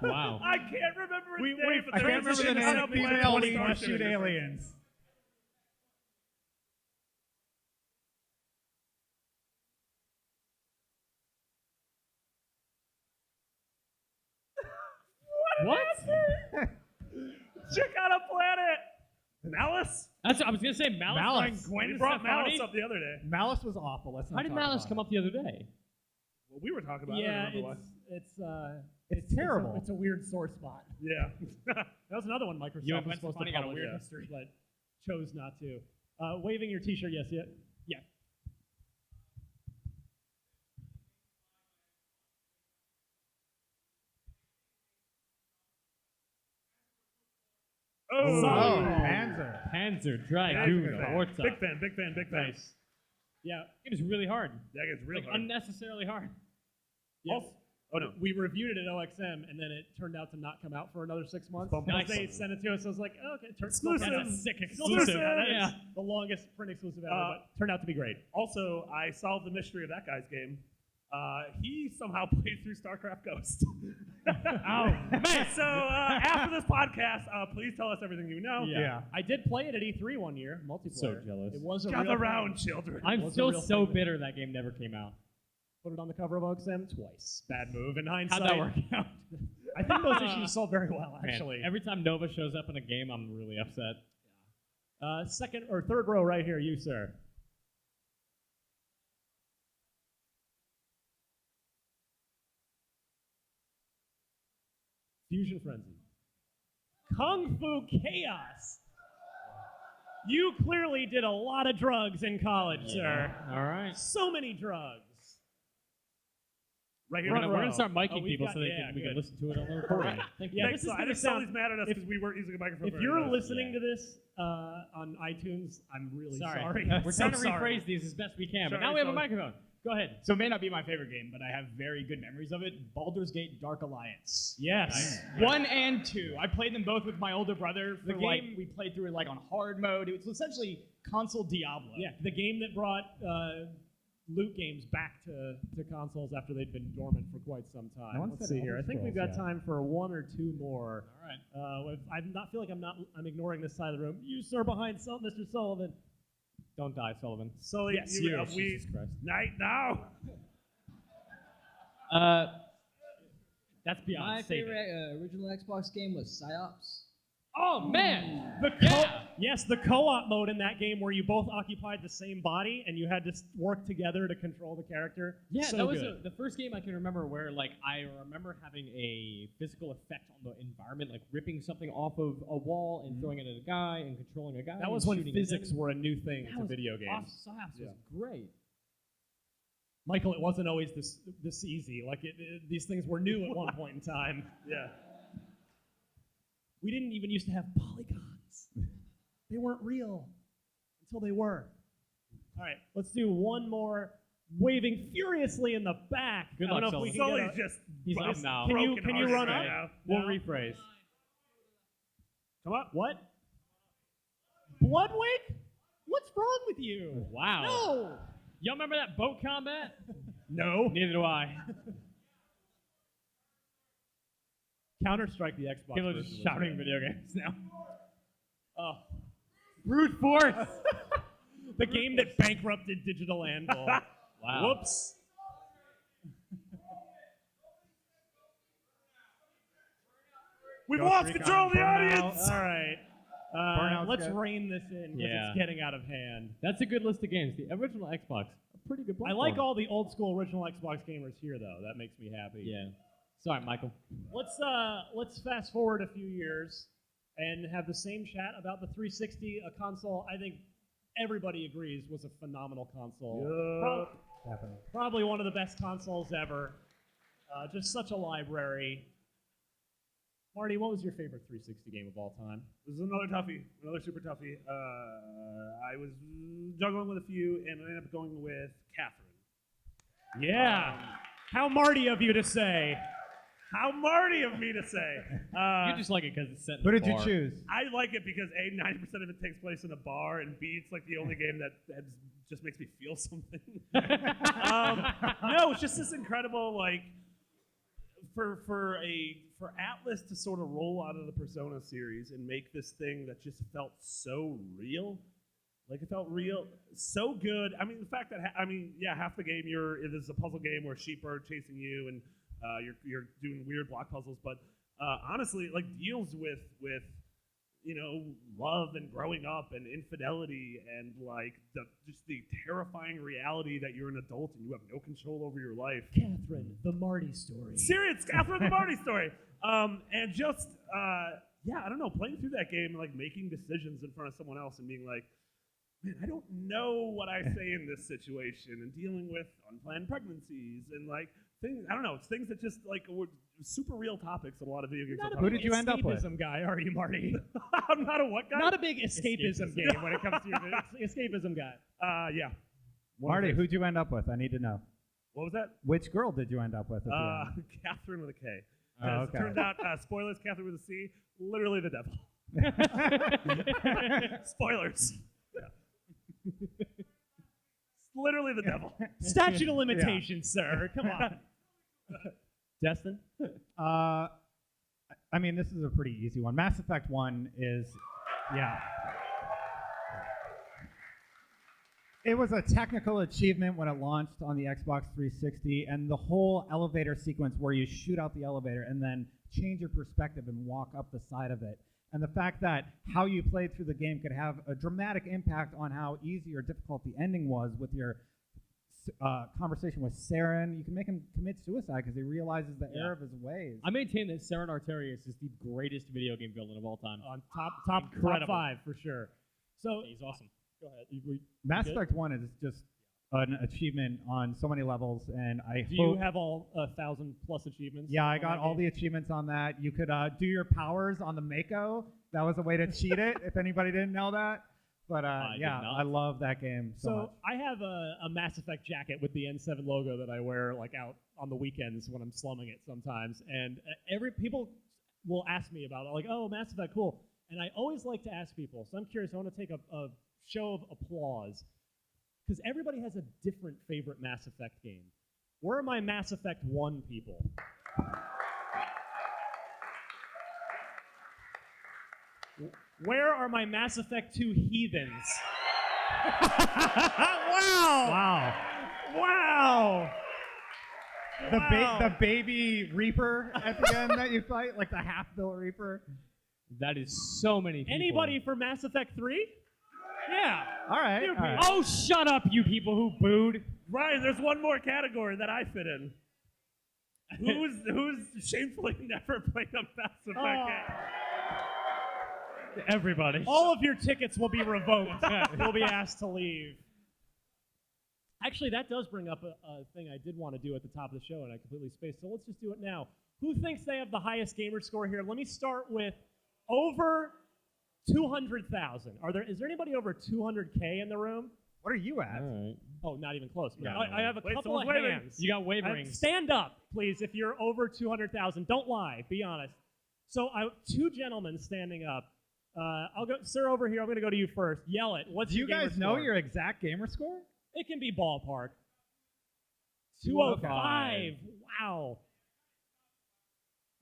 Wow. I can't remember his We- name, but I there can't is remember the a name. shit Female ton of lead Star to shoot Wars. aliens. What? Check out a planet. Malice? That's I was going to say Malice. Malice. starring Gwen We brought Stefani? Malice up the other day. Malice was awful. Let's not How did talk Malice about come it. up the other day? Well, we were talking about it. I Yeah, don't remember it's terrible. It's a weird sore spot. why. Yeah. That was another one Microsoft You and was Gwen supposed to Stefani got a publish, weird history. but chose not to. Waving your T-shirt, yes, yeah. Oh, Oh, Panzer. Panzer Big Dragoon fan. Warthog. Big fan, big fan, big fan. Nice. Yeah. It was really hard. That gets real Like, hard. unnecessarily hard. Yeah. Also- oh, no. We reviewed it at OXM, and then it turned out to not come out for another 6 months. Bum, bum, They bum. sent it to us. I was like, oh, okay, Exclusive. That's a sick exclusive. Yeah. the longest print exclusive ever, Uh, but turned out to be great. Also, I solved the mystery of that guy's game. He somehow played through StarCraft Ghost. Oh, man. So after this podcast, please tell us everything you know. Yeah. I did play it at E3 one year, multiplayer. So jealous. It was a Gather real round, children. I'm was a still real so thing. bitter that game never came out. Put it on the cover of OXM twice. Bad move in hindsight. How'd that work out? I think those issues sold very well, Man, actually. every time Nova shows up in a game, I'm really upset. Second or third row right here, you, sir. Fusion Frenzy. Kung Fu Chaos. You clearly did a lot of drugs in college, sir. All right. So many drugs. Right We're here. gonna start miking Oh, we've people got- so we yeah, can good. listen to it on the recording. Thank you. Yeah, Thanks, this is I gonna think sound- Sully's mad at us because we weren't using a microphone. If very you're well. listening to this on iTunes, I'm really sorry. We're So trying to sorry. rephrase these as best we can, but Sorry, now we have a Sully. microphone. Go ahead. So it may not be my favorite game, but I have very good memories of it. Baldur's Gate Dark Alliance. Yes. 1 and 2. I played them both with my older brother. The game- We played through it like on hard mode. It was essentially console Diablo. Yeah, the game that brought loot games back to consoles after they'd been dormant for quite some time. No one Let's said see here. I Elder think we've Scrolls got yet. time for one or two more. All right. I feel like I'm ignoring this side of the room. You, sir, behind Mr. Sullivan. Don't die, Sullivan. Sully, Yes, you, you. we Jesus Christ. night now. That's beyond. My Save it. favorite original Xbox game was Psyops. Oh man. Yes, the co-op mode in that game where you both occupied the same body and you had to work together to control the character. Yeah, so that was good. the first game I can remember where, like, I remember having a physical effect on the environment, like ripping something off of a wall and throwing it at a guy and controlling a guy. That was and when shooting at physics enemies. were a new thing That to was video games. awesome. Psyops was great. Michael, it wasn't always this easy. Like these things were new at one point in time. Yeah. We didn't even used to have polygons. They weren't real until they were. All right, let's do one more. Waving furiously in the back. Good I don't luck, know if we Sullivan. can Sully's get just He's up broken- now. Can you broken-hearted run right up? now. We'll No. rephrase. Come up. What? Bloodwig? What's wrong with you? Wow. No. Y'all remember that boat combat? No. Neither do I. Counter-Strike the Xbox. People are version just was shouting great. video games now. Oh. Brute force. The game that bankrupted Digital Anvil. Wow. Whoops. We've Ghost lost Recon control of the Burnout. audience. All right. Burnout's Let's good. rein this in because Yeah. it's getting out of hand. That's a good list of games. The original Xbox, a pretty good I platform. like all the old school original Xbox gamers here, though. That makes me happy. Yeah. Sorry, Michael. Let's fast forward a few years and have the same chat about the 360, a console I think everybody agrees was a phenomenal console. Definitely. Probably one of the best consoles ever. Just such a library. Marty, what was your favorite 360 game of all time? This is another toughie, another super toughie. I was juggling with a few, and I ended up going with Catherine. Yeah. How Marty of you to say. How Marty of me to say. You just like it because it's set in Who a did you bar. choose? I like it because A, 90% of it takes place in a bar, and B, it's like the only game that just makes me feel something. No, it's just this incredible, like, for Atlas to sort of roll out of the Persona series and make this thing that just felt so real. Like, it felt real, so good. I mean, the fact that, half the game it is a puzzle game where sheep are chasing you and you're doing weird block puzzles, but honestly, it, like, deals with love and growing up and infidelity and, like, just the terrifying reality that you're an adult and you have no control over your life. Catherine, the Marty story. Serious, Catherine the Marty story. And just, I don't know, playing through that game and, like, making decisions in front of someone else and being like, man, I don't know what I say in this situation, and dealing with unplanned pregnancies and, like, things, I don't know, it's things that just, like, were super real topics that a lot of video games Not a are Who big did you end up with? escapism guy, are you, Marty? I'm not a what guy? Not a big escapism game when it comes to your escapism guy. Yeah. Marty, who'd you end up with? I need to know. What was that? Which girl did you end up with at the end? Catherine with a K. Oh, 'Cause okay. It turns out, spoilers, Catherine with a C, literally the devil. Spoilers. Yeah. It's literally the devil. Statute of limitations, sir. Come on. Destin? I mean, this is a pretty easy one. Mass Effect 1 is, yeah. It was a technical achievement when it launched on the Xbox 360, and the whole elevator sequence where you shoot out the elevator and then change your perspective and walk up the side of it. And the fact that how you played through the game could have a dramatic impact on how easy or difficult the ending was with your conversation with Saren. You can make him commit suicide because he realizes the error of his ways. I maintain that Saren Arterius is the greatest video game villain of all time. On top Incredible. 5 for sure. So He's awesome. go ahead. Mass Effect 1 is just an achievement on so many levels, and I Do hope... you have all 1,000+ achievements? Yeah, I on got that all game? the achievements on that. You could do your powers on the Mako. That was a way to cheat it, if anybody didn't know that. But did yeah, not. I love that game so much. I have a Mass Effect jacket with the N7 logo that I wear like out on the weekends when I'm slumming it sometimes, and people will ask me about it, like, oh, Mass Effect, cool. And I always like to ask people, so I'm curious, I want to take a show of applause, because everybody has a different favorite Mass Effect game. Where are my Mass Effect 1 people? Where are my Mass Effect 2 heathens? Wow! Wow! The baby Reaper at the end that you fight, like the half-built Reaper. That is so many people. Anybody for Mass Effect 3? Yeah. All right. You all right. Oh, shut up, you people who booed. Ryan, there's one more category that I fit in. Who's shamefully never played a Mass Effect game? Everybody. All of your tickets will be revoked. You'll be asked to leave. Actually, that does bring up a thing I did want to do at the top of the show, and I completely spaced. So let's just do it now. Who thinks they have the highest gamer score here? Let me start with over 200,000. Is there anybody over 200K in the room? What are you at? All right. Oh, not even close. Yeah, I have a wait, couple of someone's waving. hands. You got wavering. Stand up, please, if you're over 200,000. Don't lie. Be honest. So, two gentlemen standing up. I'll go, sir, over here. I'm going to go to you first. Yell it. What's Do you your gamer guys know score? your exact gamer score? It can be ballpark. 205. 205. Wow.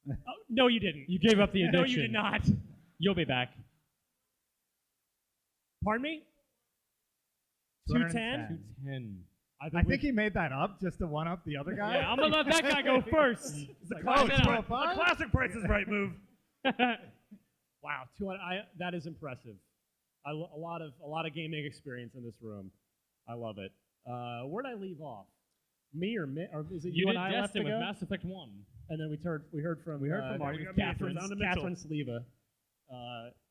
Oh, no, you didn't. You gave up the addiction. No, you did not. You'll be back. Pardon me? 210? 210. I think he made that up just to one up the other guy. Yeah, I'm going to let that guy go first. The classic- classic Price is Right move. Wow, 200. That is impressive. A lot of gaming experience in this room. I love it. Where'd I leave off? Me or is it you You and I did left to Destin with go? Mass Effect 1. And then we heard from Marty. We got Mitchell down to Mitchell. Catherine Sleva.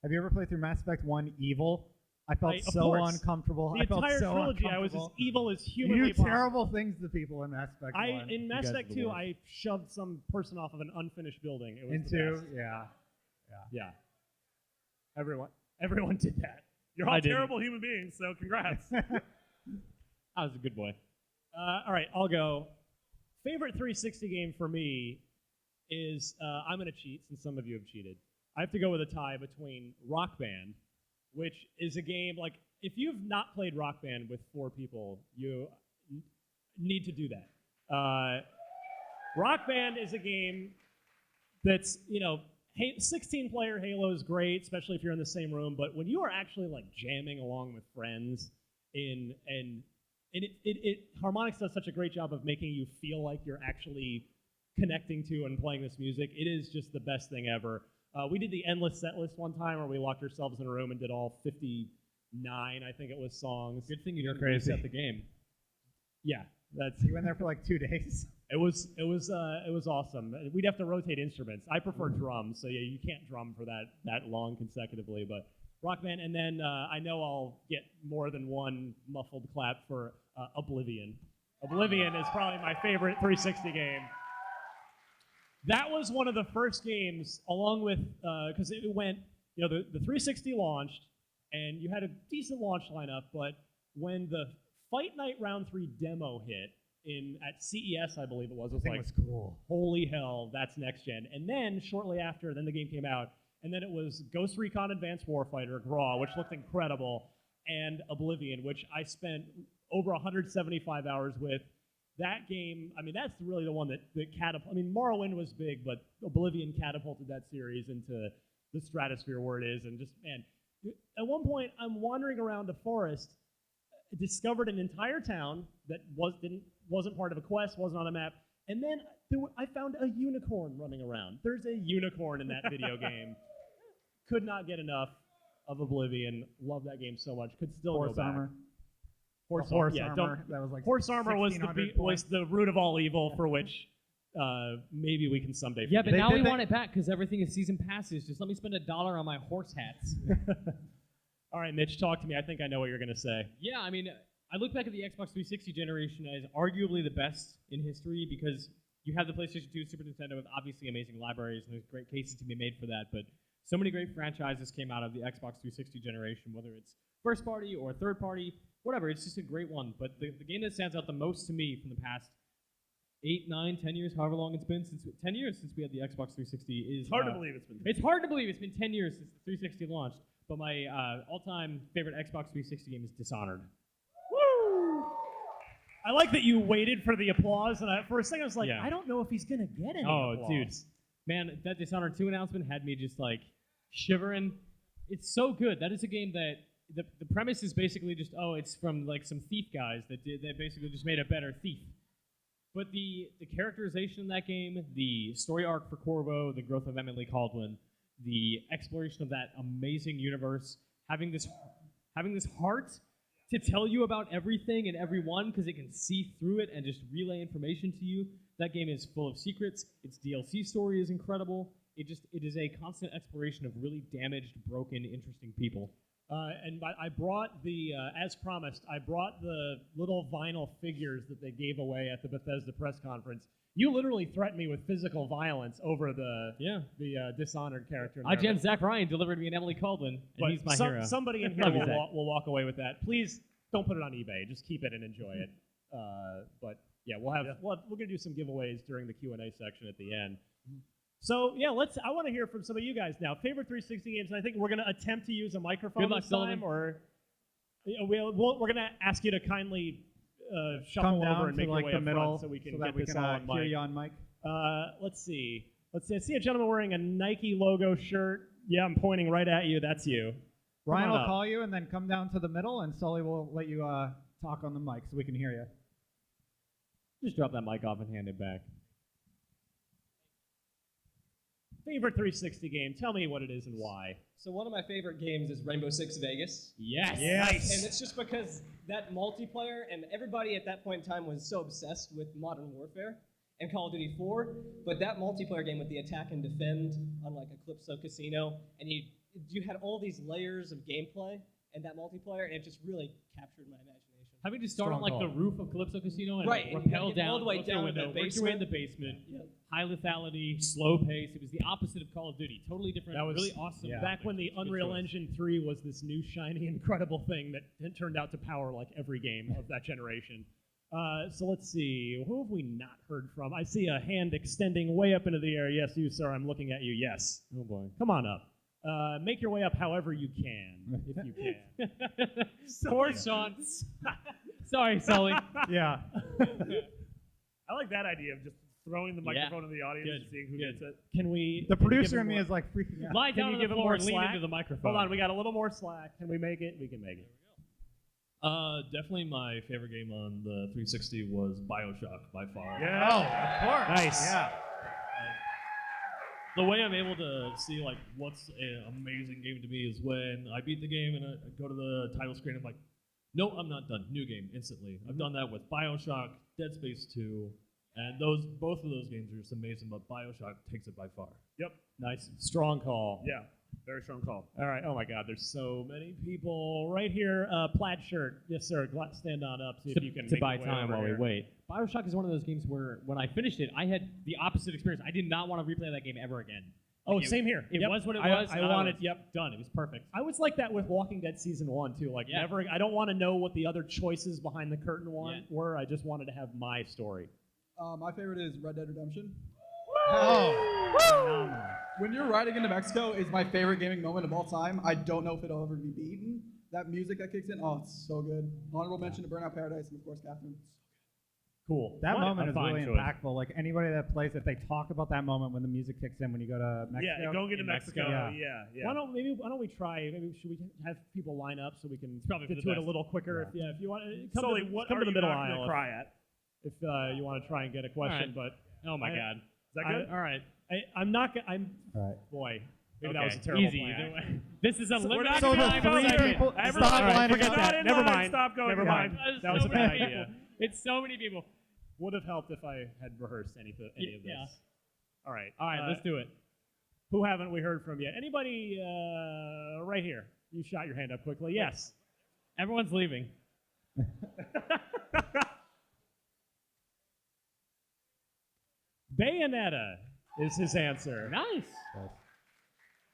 Have you ever played through Mass Effect 1 Evil? I felt Of so course. uncomfortable. The I felt entire so trilogy, I was as uncomfortable. evil as You humanly do possible. terrible things to people in Mass Effect 1. In Mass guys Effect are the 2, worst. I shoved some person off of an unfinished building. It was the Into, best. yeah. Yeah. Everyone did that. You're all I didn't. terrible human beings, so congrats. I was a good boy. All right, I'll go. Favorite 360 game for me is, I'm going to cheat since some of you have cheated. I have to go with a tie between Rock Band, which is a game, like, if you've not played Rock Band with 4 people, you need to do that. Rock Band is a game that's, 16-player Halo is great, especially if you're in the same room, but when you are actually, like, jamming along with friends Harmonix does such a great job of making you feel like you're actually connecting to and playing this music. It is just the best thing ever. We did the endless set list one time where we locked ourselves in a room and did all 59, I think it was, songs. Good thing you didn't crazy. reset the game. Yeah, that's You went there for like 2 days. it was awesome. We'd have to rotate instruments. I prefer drums, so yeah, you can't drum for that long consecutively, but Rock Band, and then I know I'll get more than one muffled clap for Oblivion. Oblivion is probably my favorite 360 game. That was one of the first games, along with, because it went, the 360 launched, and you had a decent launch lineup, but when the Fight Night Round 3 demo hit at CES, I believe it was like, cool. holy hell, that's next gen. And then, shortly after, then the game came out, and then it was Ghost Recon Advanced Warfighter, GRAW, which looked incredible, and Oblivion, which I spent over 175 hours with. That game, that's really the one that catapulted. Morrowind was big, but Oblivion catapulted that series into the stratosphere where it is. And just, man, at one point, I'm wandering around a forest, discovered an entire town that wasn't part of a quest, wasn't on a map, and then I found a unicorn running around. There's a unicorn in that video game. Could not get enough of Oblivion. Love that game so much. Could still Force go back. Armor. Horse, horse yeah, armor that was like horse armor was the 1600 was the root of all evil, for which maybe we can someday. Yeah, but forgive. now we want it back because everything is season passes. Just let me spend $1 on my horse hats. All right, Mitch, talk to me. I think I know what you're going to say. Yeah, I mean, I look back at the Xbox 360 generation as arguably the best in history because you have the PlayStation 2, Super Nintendo with obviously amazing libraries, and there's great cases to be made for that, but so many great franchises came out of the Xbox 360 generation, whether it's first party or third party, whatever. It's just a great one. But the game that stands out the most to me from the past 8, 9, 10 years, however long it's been, 10 years since we had the Xbox 360 is... It's hard to believe it's been. It's hard to believe it's been 10 years since the 360 launched, but my all-time favorite Xbox 360 game is Dishonored. Woo! I like that you waited for the applause, and for a second I was like, Yeah. I don't know if he's going to get any applause. Dude. Man, that Dishonored 2 announcement had me just like shivering. It's so good. That is a game that the premise is basically just, it's from like some thief guys that basically just made a better thief. But the characterization in that game, the story arc for Corvo, the growth of Emily Caldwin, the exploration of that amazing universe, having this heart to tell you about everything and everyone because it can see through it and just relay information to you. That game is full of secrets. Its DLC story is incredible. It is a constant exploration of really damaged, broken, interesting people. And I brought as promised, I brought the little vinyl figures that they gave away at the Bethesda press conference. You literally threatened me with physical violence over the Dishonored character. in there. IGN Zach Ryan delivered me an Emily Caldwin, and But he's my hero. Somebody in here Love you, Zach. will walk away with that. Please don't put it on eBay. Just keep it and enjoy it. But yeah, we're gonna do some giveaways during the Q&A section at the end. So yeah, I want to hear from some of you guys now. Favorite 360 games, and I think we're gonna attempt to use a microphone Good luck, this time, Sullivan. or we're gonna ask you to kindly shuffle Come down over and to make like your way the up middle front so we can so that get we this can all on hear mic. you on mic. Let's see. I see a gentleman wearing a Nike logo shirt. Yeah, I'm pointing right at you. That's you. Ryan on will up. call you and then come down to the middle, and Sully will let you talk on the mic so we can hear you. Just drop that mic off and hand it back. Favorite 360 game? Tell me what it is and why. So one of my favorite games is Rainbow Six Vegas. Yes. Nice. And it's just because that multiplayer, and everybody at that point in time was so obsessed with Modern Warfare and Call of Duty 4, but that multiplayer game with the attack and defend on like Eclipso Casino, and you had all these layers of gameplay and that multiplayer, and it just really captured my imagination. Having to start on Strong like call. the roof of Calypso Casino and Right, and rappel get down all the way go through down a to the window, work your way in the basement. basement. High lethality, slow pace. It was the opposite of Call of Duty. Totally different. That was really awesome. Back when the Good Unreal choice. Engine 3 was this new, shiny, incredible thing that turned out to power like every game of that generation. So let's see. Who have we not heard from? I see a hand extending way up into the air. Yes, you, sir. I'm looking at you. Yes. Oh boy. Come on up. Make your way up however you can, if you can. Poor Sean. Sorry, Sully. Yeah. I like that idea of just throwing the microphone in the audience Good. and seeing who Good. gets it. Can we? The can we give producer him in me more- is like freaking out. Lie Can down you on give the him floor more and lean slack? into the microphone. Hold on, we got a little more slack. Can we make it? We can make it. Definitely my favorite game on the 360 was BioShock by far. Yeah. Oh, of course. Nice. Yeah. The way I'm able to see like what's an amazing game to me is when I beat the game and I go to the title screen. I'm like, no, I'm not done. New game instantly. I've done that with BioShock, Dead Space 2, and both of those games are just amazing. But BioShock takes it by far. Yep. Nice. Strong call. Yeah. Very strong call. All right. Oh my God. There's so many people right here. Plaid shirt. Yes, sir. Stand on up. See if you can to make buy your way time over while we here. wait. BioShock is one of those games where when I finished it, I had the opposite experience. I did not want to replay that game ever again. Oh, Like, same here. It Yep. was what it I was. I and wanted. was Yep. done. It was perfect. I was like that with Walking Dead season 1 too. Like Yeah. never. I don't want to know what the other choices behind the curtain Yeah. were. I just wanted to have my story. My favorite is Red Dead Redemption. Oh. Phenomenal. When you're riding into Mexico is my favorite gaming moment of all time. I don't know if it'll ever be beaten. That music that kicks in, oh, it's so good. Honorable mention to Burnout Paradise and of course Catherine. Cool. That What moment a is fine really choice. impactful. Like anybody that plays it, they talk about that moment when the music kicks in when you go to Mexico. Yeah, going into In Mexico. Mexico. Yeah. Why don't we try? Maybe should we have people line up so we can probably for get the to it a best. little quicker? Yeah. If you want, Sully, what come are to the you middle not gonna aisle cry at? if you want to try and get a question. All But Oh my I- God. Is that good? All right. I'm not. I'm All right. boy. Maybe that was a terrible Easy. plan. Either way. This is a We're limited not So the gonna time three segment. people Everyone, stop lining forget up. that. Not in Never line. mind. Stop going. Never in mind. line. That was a bad many idea. people. It's so many people. Would have helped if I had rehearsed any of this. Yeah. All right. All right, let's do it. Who haven't we heard from yet? Anybody right here? You shot your hand up quickly. Yes. Everyone's leaving. Bayonetta is his answer. Nice.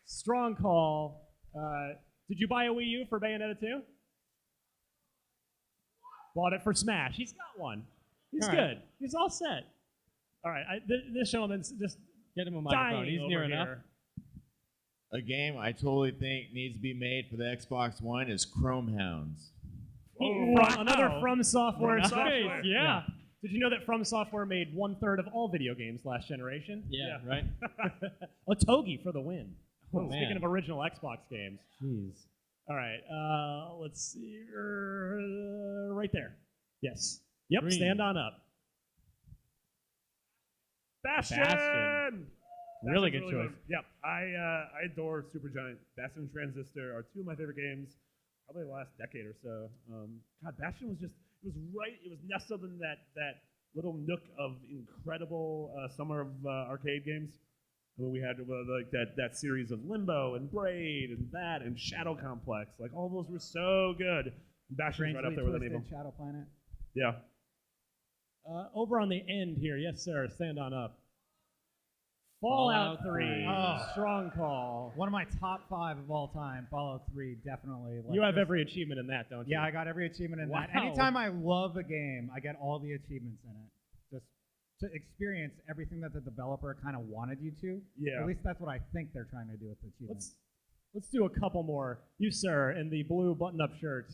Strong call. Did you buy a Wii U for Bayonetta 2? Bought it for Smash. He's got one. He's All good. right. He's all set. All right. This gentleman's just Get him a microphone. dying He's over near here. enough. A game I totally think needs to be made for the Xbox One is Chrome Hounds. Another From Software. Nice. Yeah. Did you know that From Software made 1/3 of all video games last generation? Yeah, right? A Togi for the win. Oh, Speaking man. of original Xbox games. Jeez. All right. Let's see. Right there. Yes. Yep. Green. Stand on up. Bastion. Really Bastion's good choice. Yep. I adore Supergiant. Bastion and Transistor are two of my favorite games, probably the last decade or so. God, Bastion was just, it was right, it was nestled in that little nook of incredible summer of arcade games. Where we had like that series of Limbo and Braid and Shadow Complex. Like all those were so good. Bastion's right up there with any of them. Shadow Planet. Yeah. Over on the end here. Yes, sir. Stand on up. Fallout 3. Oh. Strong call. One of my top 5 of all time, Fallout 3, definitely. Like, You have just- every achievement in that, don't you? Yeah, I got every achievement in that. Wow. Anytime I love a game, I get all the achievements in it. Just to experience everything that the developer kind of wanted you to. Yeah. At least that's what I think they're trying to do with the achievements. Let's do a couple more. You, sir, in the blue button-up shirt.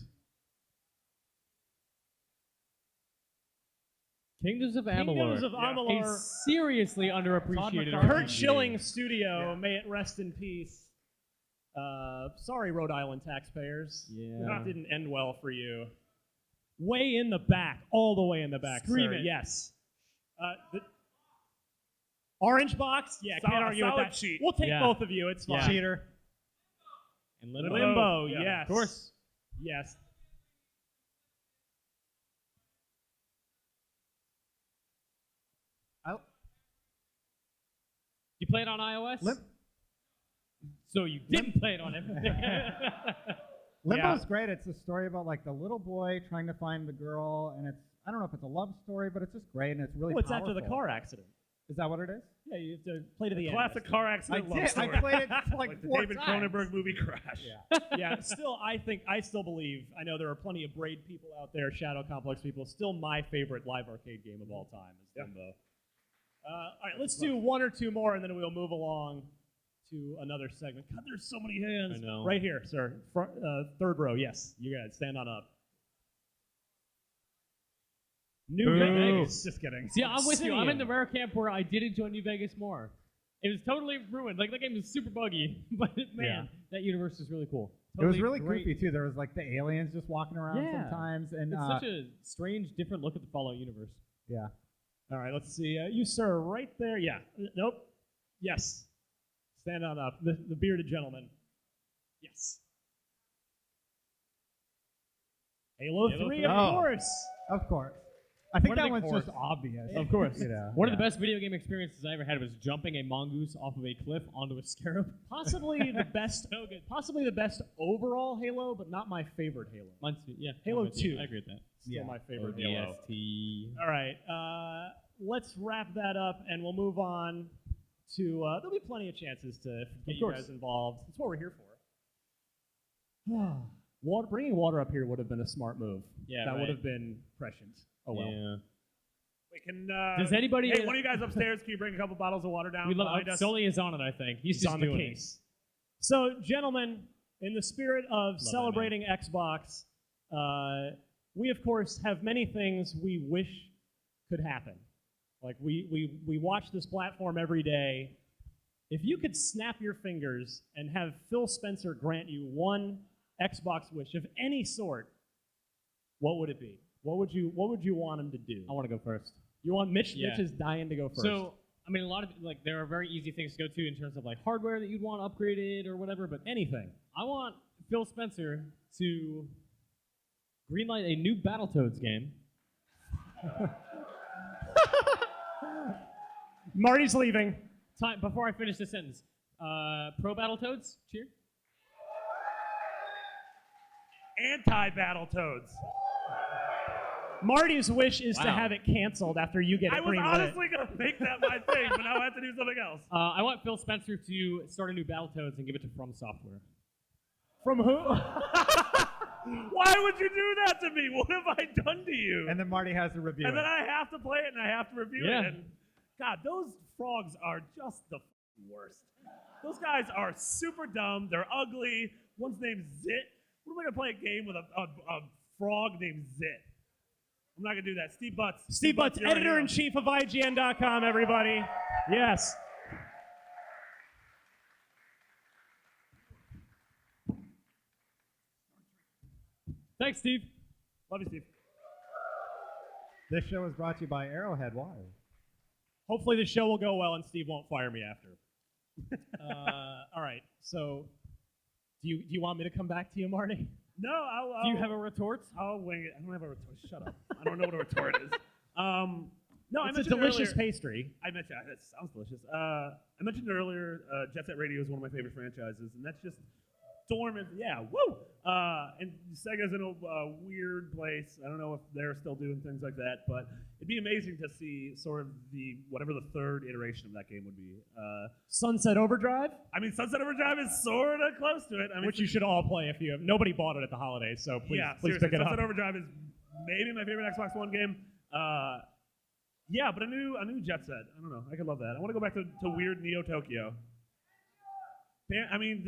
Kingdoms of Amalur. Kingdoms of A Amalur. seriously underappreciated Kurt RPG. Schilling Studio. May it rest in peace. Sorry, Rhode Island taxpayers. Yeah. That didn't end well for you. Way in the back, all the way in the back. Scream sir. it. Yes. The orange box. Yeah, can't argue with solid that. cheat. We'll take Yeah. both of you. It's fine. Yeah. Cheater. And Limbo. Limbo. Yeah. Yes. Of course. Yes. You play it on iOS? So you didn't play it on everything. Limbo's great. It's a story about like the little boy trying to find the girl, and it's, I don't know if it's a love story, but it's just great, and it's really Oh, it's powerful. after the car accident. Is that what it is? Yeah, you have to play to the end. Classic car accident love I story. played it like Like the 4 David times. Cronenberg movie Crash. Yeah, still, I still believe, I know there are plenty of Braid people out there, Shadow Complex people, still my favorite live arcade game of all time is Limbo. All right, let's do one or two more, and then we'll move along to another segment. God, there's so many hands. I know. Right here, sir. Third row, yes. You guys, stand on up. New Vegas. Just kidding. See, I'm with you. I'm in the Obsidian. rare camp where I did enjoy New Vegas more. It was totally ruined. Like, that game is super buggy, but man, that universe is really cool. It was Totally really great. goofy too. There was like the aliens just walking around Yeah. sometimes, and It's such a strange, different look at the Fallout universe. yeah. All right, let's see. You, sir, right there. Yeah. Nope. Yes. Stand on up. The bearded gentleman. Yes. Halo 3, of Oh. course. Of course. I think One of that the one's course. just obvious. Of course. You know, One of the best video game experiences I ever had was jumping a mongoose off of a cliff onto a scarab. Possibly the best. Possibly the best overall Halo, but not my favorite Halo. Mine's, yeah, Halo I'm with you. 2. I agree with that. Still my favorite Halo. ODST. All right. Let's wrap that up, and we'll move on to. There'll be plenty of chances to get you guys involved. That's what we're here for. Bringing water up here would have been a smart move. Yeah, that right. would have been prescient. Oh well. Yeah. We can. Does anybody? Hey, one of you guys upstairs, can you bring a couple bottles of water down We love. behind us? Sully is on it. I think he's It's just on the doing case. So, gentlemen, in the spirit of that celebrating Xbox, we of course have many things we wish could happen. Like we watch this platform every day. If you could snap your fingers and have Phil Spencer grant you one Xbox wish of any sort, what would it be? What would you want him to do? I want to go first. You want Mitch? Yeah. Mitch is dying to go first. So I mean, a lot of like there are very easy things to go to in terms of like hardware that you'd want upgraded or whatever. But Anything. I want Phil Spencer to greenlight a new Battletoads game. Marty's leaving. Time before I finish this sentence. Pro Battletoads, cheer. Anti-Battletoads. Marty's wish is to Wow. have it canceled after you get I it was greenlit. honestly gonna make that my thing, but now I have to do something else. I want Phil Spencer to start a new Battletoads and give it to From Software. From who? Why would you do that to me? What have I done to you? And then Marty has to review And then it. I have to play it and I have to review Yeah. it. And God, those frogs are just the worst. Those guys are super dumb. They're ugly. One's named Zit. What am I gonna play a game with a frog named Zit? I'm not gonna do that. Steve Butts. Steve Butts, you're a hero. editor-in-chief of IGN.com, everybody. Yes. Thanks, Steve. Love you, Steve. This show is brought to you by Arrowhead Wire. Hopefully the show will go well and Steve won't fire me after. All right. So, do you want me to come back to you, Marty? No, I'll Do you have a retort? I'll wing it. I don't have a retort. Shut up. I don't know what a retort is. No, I It's a mentioned delicious earlier, pastry. I mentioned that sounds delicious. I mentioned earlier, Jet Set Radio is one of my favorite franchises, and that's just dormant. Yeah, woo! And Sega's in a weird place. I don't know if they're still doing things like that, but it'd be amazing to see sort of whatever the third iteration of that game would be. Sunset Overdrive, I mean, Sunset Overdrive is sort of close to it. I mean, which you should all play if you have. Nobody bought it at the holidays, so please, yeah, please seriously, pick it Sunset up. Overdrive is maybe my favorite Xbox One game. Yeah, but a new Jet Set. I don't know. I could love that. I want to go back to weird Neo Tokyo. I mean,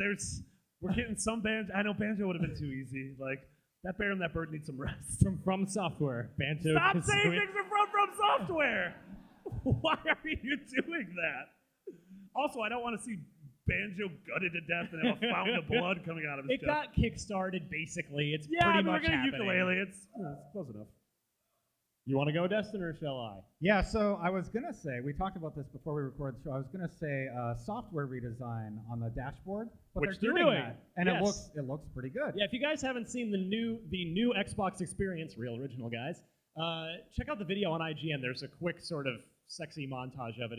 we're getting some bands. I know Banjo would have been too easy. Like that bear and that bird need some rest. From Software. Banjo. Stop Kazooie. saying things are from Software. Why are you doing that? Also, I don't want to see Banjo gutted to death and have a fountain of blood coming out of his It chest. got kickstarted, basically. It's Yeah, pretty we're much getting happening. ukulele. It's close enough. You want to go, Destin, or shall I? Yeah, so I was going to say, we talked about this before we recorded the show. I was going to say software redesign on the dashboard, but Which they're they're doing doing. that. And Yes. it looks pretty good. Yeah, if you guys haven't seen the new Xbox experience, real original guys, check out the video on IGN. There's a quick sort of sexy montage of it.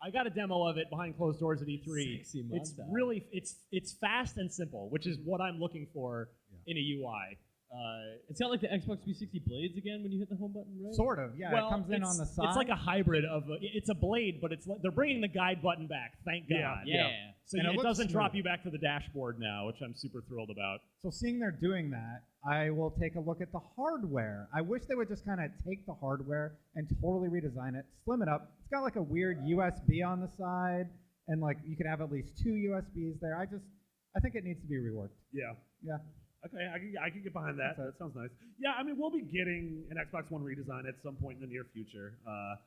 I got a demo of it behind closed doors at E3. Sexy It's montage. really it's fast and simple, which is what I'm looking for in a UI. It's got like the Xbox 360 blades again when you hit the home button, right? Sort of, yeah. Well, it comes in on the side. It's like a hybrid of it's a blade, but they're bringing the guide button back. Thank God. Yeah. So And it it looks doesn't drop smooth. you back to the dashboard now, which I'm super thrilled about. So seeing they're doing that, I will take a look at the hardware. I wish they would just kind of take the hardware and totally redesign it, slim it up. It's got like a weird USB on the side, and like you could have at least 2 USBs there. I think it needs to be reworked. Yeah. Yeah. Okay, I can get behind that. That sounds nice. Yeah, I mean, we'll be getting an Xbox One redesign at some point in the near future. I'm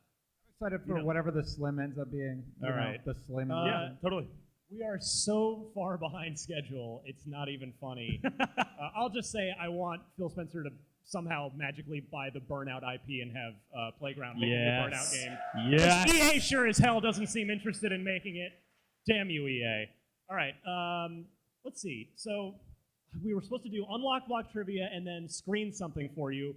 excited for whatever the slim ends up being. All right. The slim. Yeah, totally. We are so far behind schedule, it's not even funny. I'll just say I want Phil Spencer to somehow magically buy the Burnout IP and have Playground making the Burnout game. Yes. Which EA sure as hell doesn't seem interested in making it. Damn you, EA. All right, let's see. So we were supposed to do Unlock Block Trivia and then screen something for you.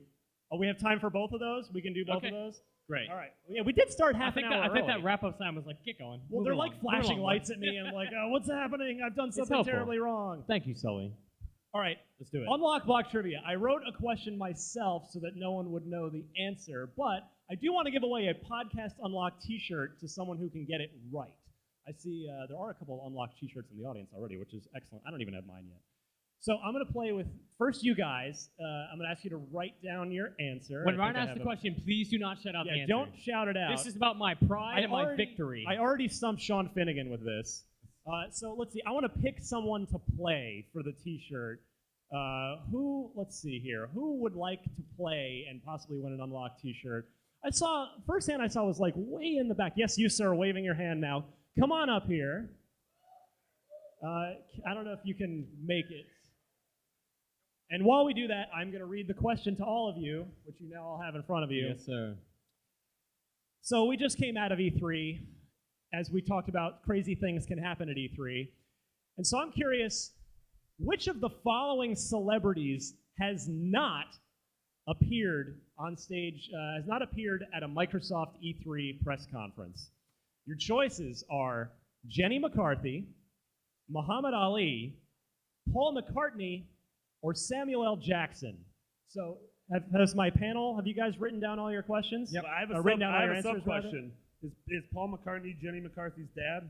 Oh, we have time for both of those? We can do both Okay. of those? Great. All right. Yeah, we did start half an hour I think early. that wrap-up sign was like, get going. Well, Move they're along. like flashing lights at me. And I'm like, what's happening? I've done something helpful. terribly wrong. Thank you, Sully. All right. Let's do it. Unlock Block Trivia. I wrote a question myself so that no one would know the answer, but I do want to give away a Podcast Unlock t-shirt to someone who can get it right. I see there are a couple of Unlock t-shirts in the audience already, which is excellent. I don't even have mine yet. So I'm going to play with, first you guys. I'm going to ask you to write down your answer. When I Ryan think I asks have the a- question, please do not shout out the Yeah, answer. don't shout it out. This is about my pride and my victory. I already stumped Sean Finnegan with this. So let's see. I want to pick someone to play for the t-shirt. Let's see here. Who would like to play and possibly win an Unlocked t-shirt? First hand I saw was like way in the back. Yes, you, sir, waving your hand now. Come on up here. I don't know if you can make it. And while we do that, I'm going to read the question to all of you, which you now all have in front of you. Yes, sir. So we just came out of E3. as we talked about, crazy things can happen at E3. And so I'm curious, which of the following celebrities has not appeared on stage, has not appeared at a Microsoft E3 press conference? Your choices are Jenny McCarthy, Muhammad Ali, Paul McCartney, or Samuel L. Jackson. So has my panel, have you guys written down all your questions? Yep. I have a written down all your sub answers, question. Is Paul McCartney Jenny McCarthy's dad?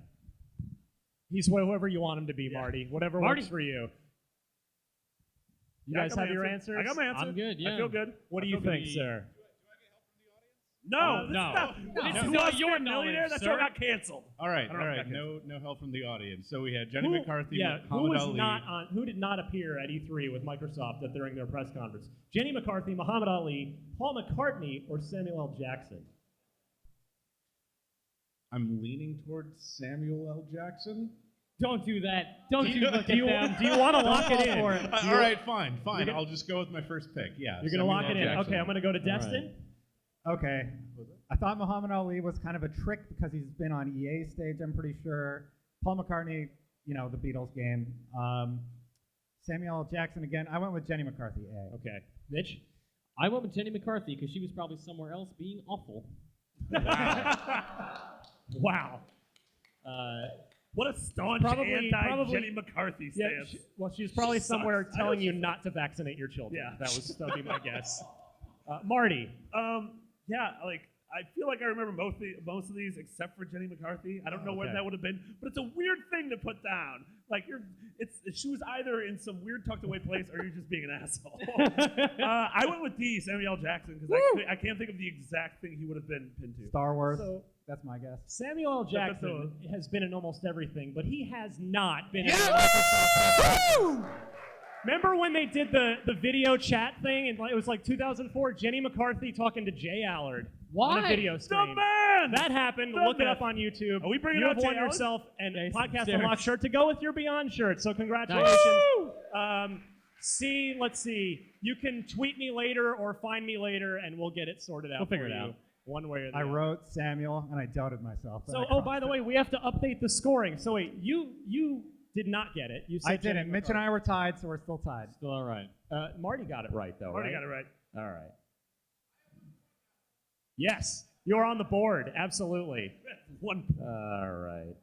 He's whoever you want him to be, Yeah. Marty. Whatever Marty. works for you. You Yeah, I guys got my have your answer. answers? I got my answer. I'm good, yeah. I feel good. What do I you feel think, good. sir? No, No. This is No, not your your millionaire. knowledge, That's sir. what got canceled. All right, I don't know if that no help from the audience. So we had Jenny McCarthy, Yeah, who Muhammad was Ali. not on? Who did not appear at E3 with Microsoft during their press conference? Jenny McCarthy, Muhammad Ali, Paul McCartney, or Samuel L. Jackson? I'm leaning towards Samuel L. Jackson. Don't do that. Don't you look Do you at them. do you want to lock it in? All right, fine. I'll just go with my first pick. Yeah. You're gonna Samuel lock L. it in. Jackson. Okay, I'm gonna go to All right. Destin. Okay. I thought Muhammad Ali was kind of a trick because he's been on EA stage, I'm pretty sure. Paul McCartney, you know, the Beatles game. Samuel L. Jackson again. I went with Jenny McCarthy. A. Okay, Mitch. I went with Jenny McCarthy because she was probably somewhere else being awful. Wow. What a staunch Probably- anti-Jenny McCarthy Yeah, stance. she's probably She somewhere sucks. I telling know you she not to vaccinate your children. Yeah. That'd be my guess. Marty. Yeah, like I feel like I remember most of these except for Jenny McCarthy. I don't know when Okay. that would have been, but it's a weird thing to put down. Like she was either in some weird tucked away place or you're just being an asshole. I went with D, Samuel L. Jackson, because I can't think of the exact thing he would have been pinned to. Star Wars. So- That's my guess. Samuel L. That's Jackson has been in almost everything, but he has not been in Yeah! Microsoft. Remember when they did the video chat thing, and it was like 2004? Jenny McCarthy talking to Jay Allard on a Why? video The stream. man! That happened. The Look it myth. up on YouTube. Are we bringing you out have won Jay Allard? yourself an Nice. Podcast Stairs. Unlocked shirt to go with your Beyond shirt. So congratulations. Let's see. You can tweet me later or find me later, and we'll get it sorted out. We'll figure for it you, out. one way or the I other. wrote Samuel, and I doubted myself. So, by the way, we have to update the scoring. So wait, you did not get it. You said I didn't. Mitch and I were tied, so we're still tied. Still all right. Marty got it right, though. Already right? got it right. All right. Yes, you're on the board. Absolutely. One. All right.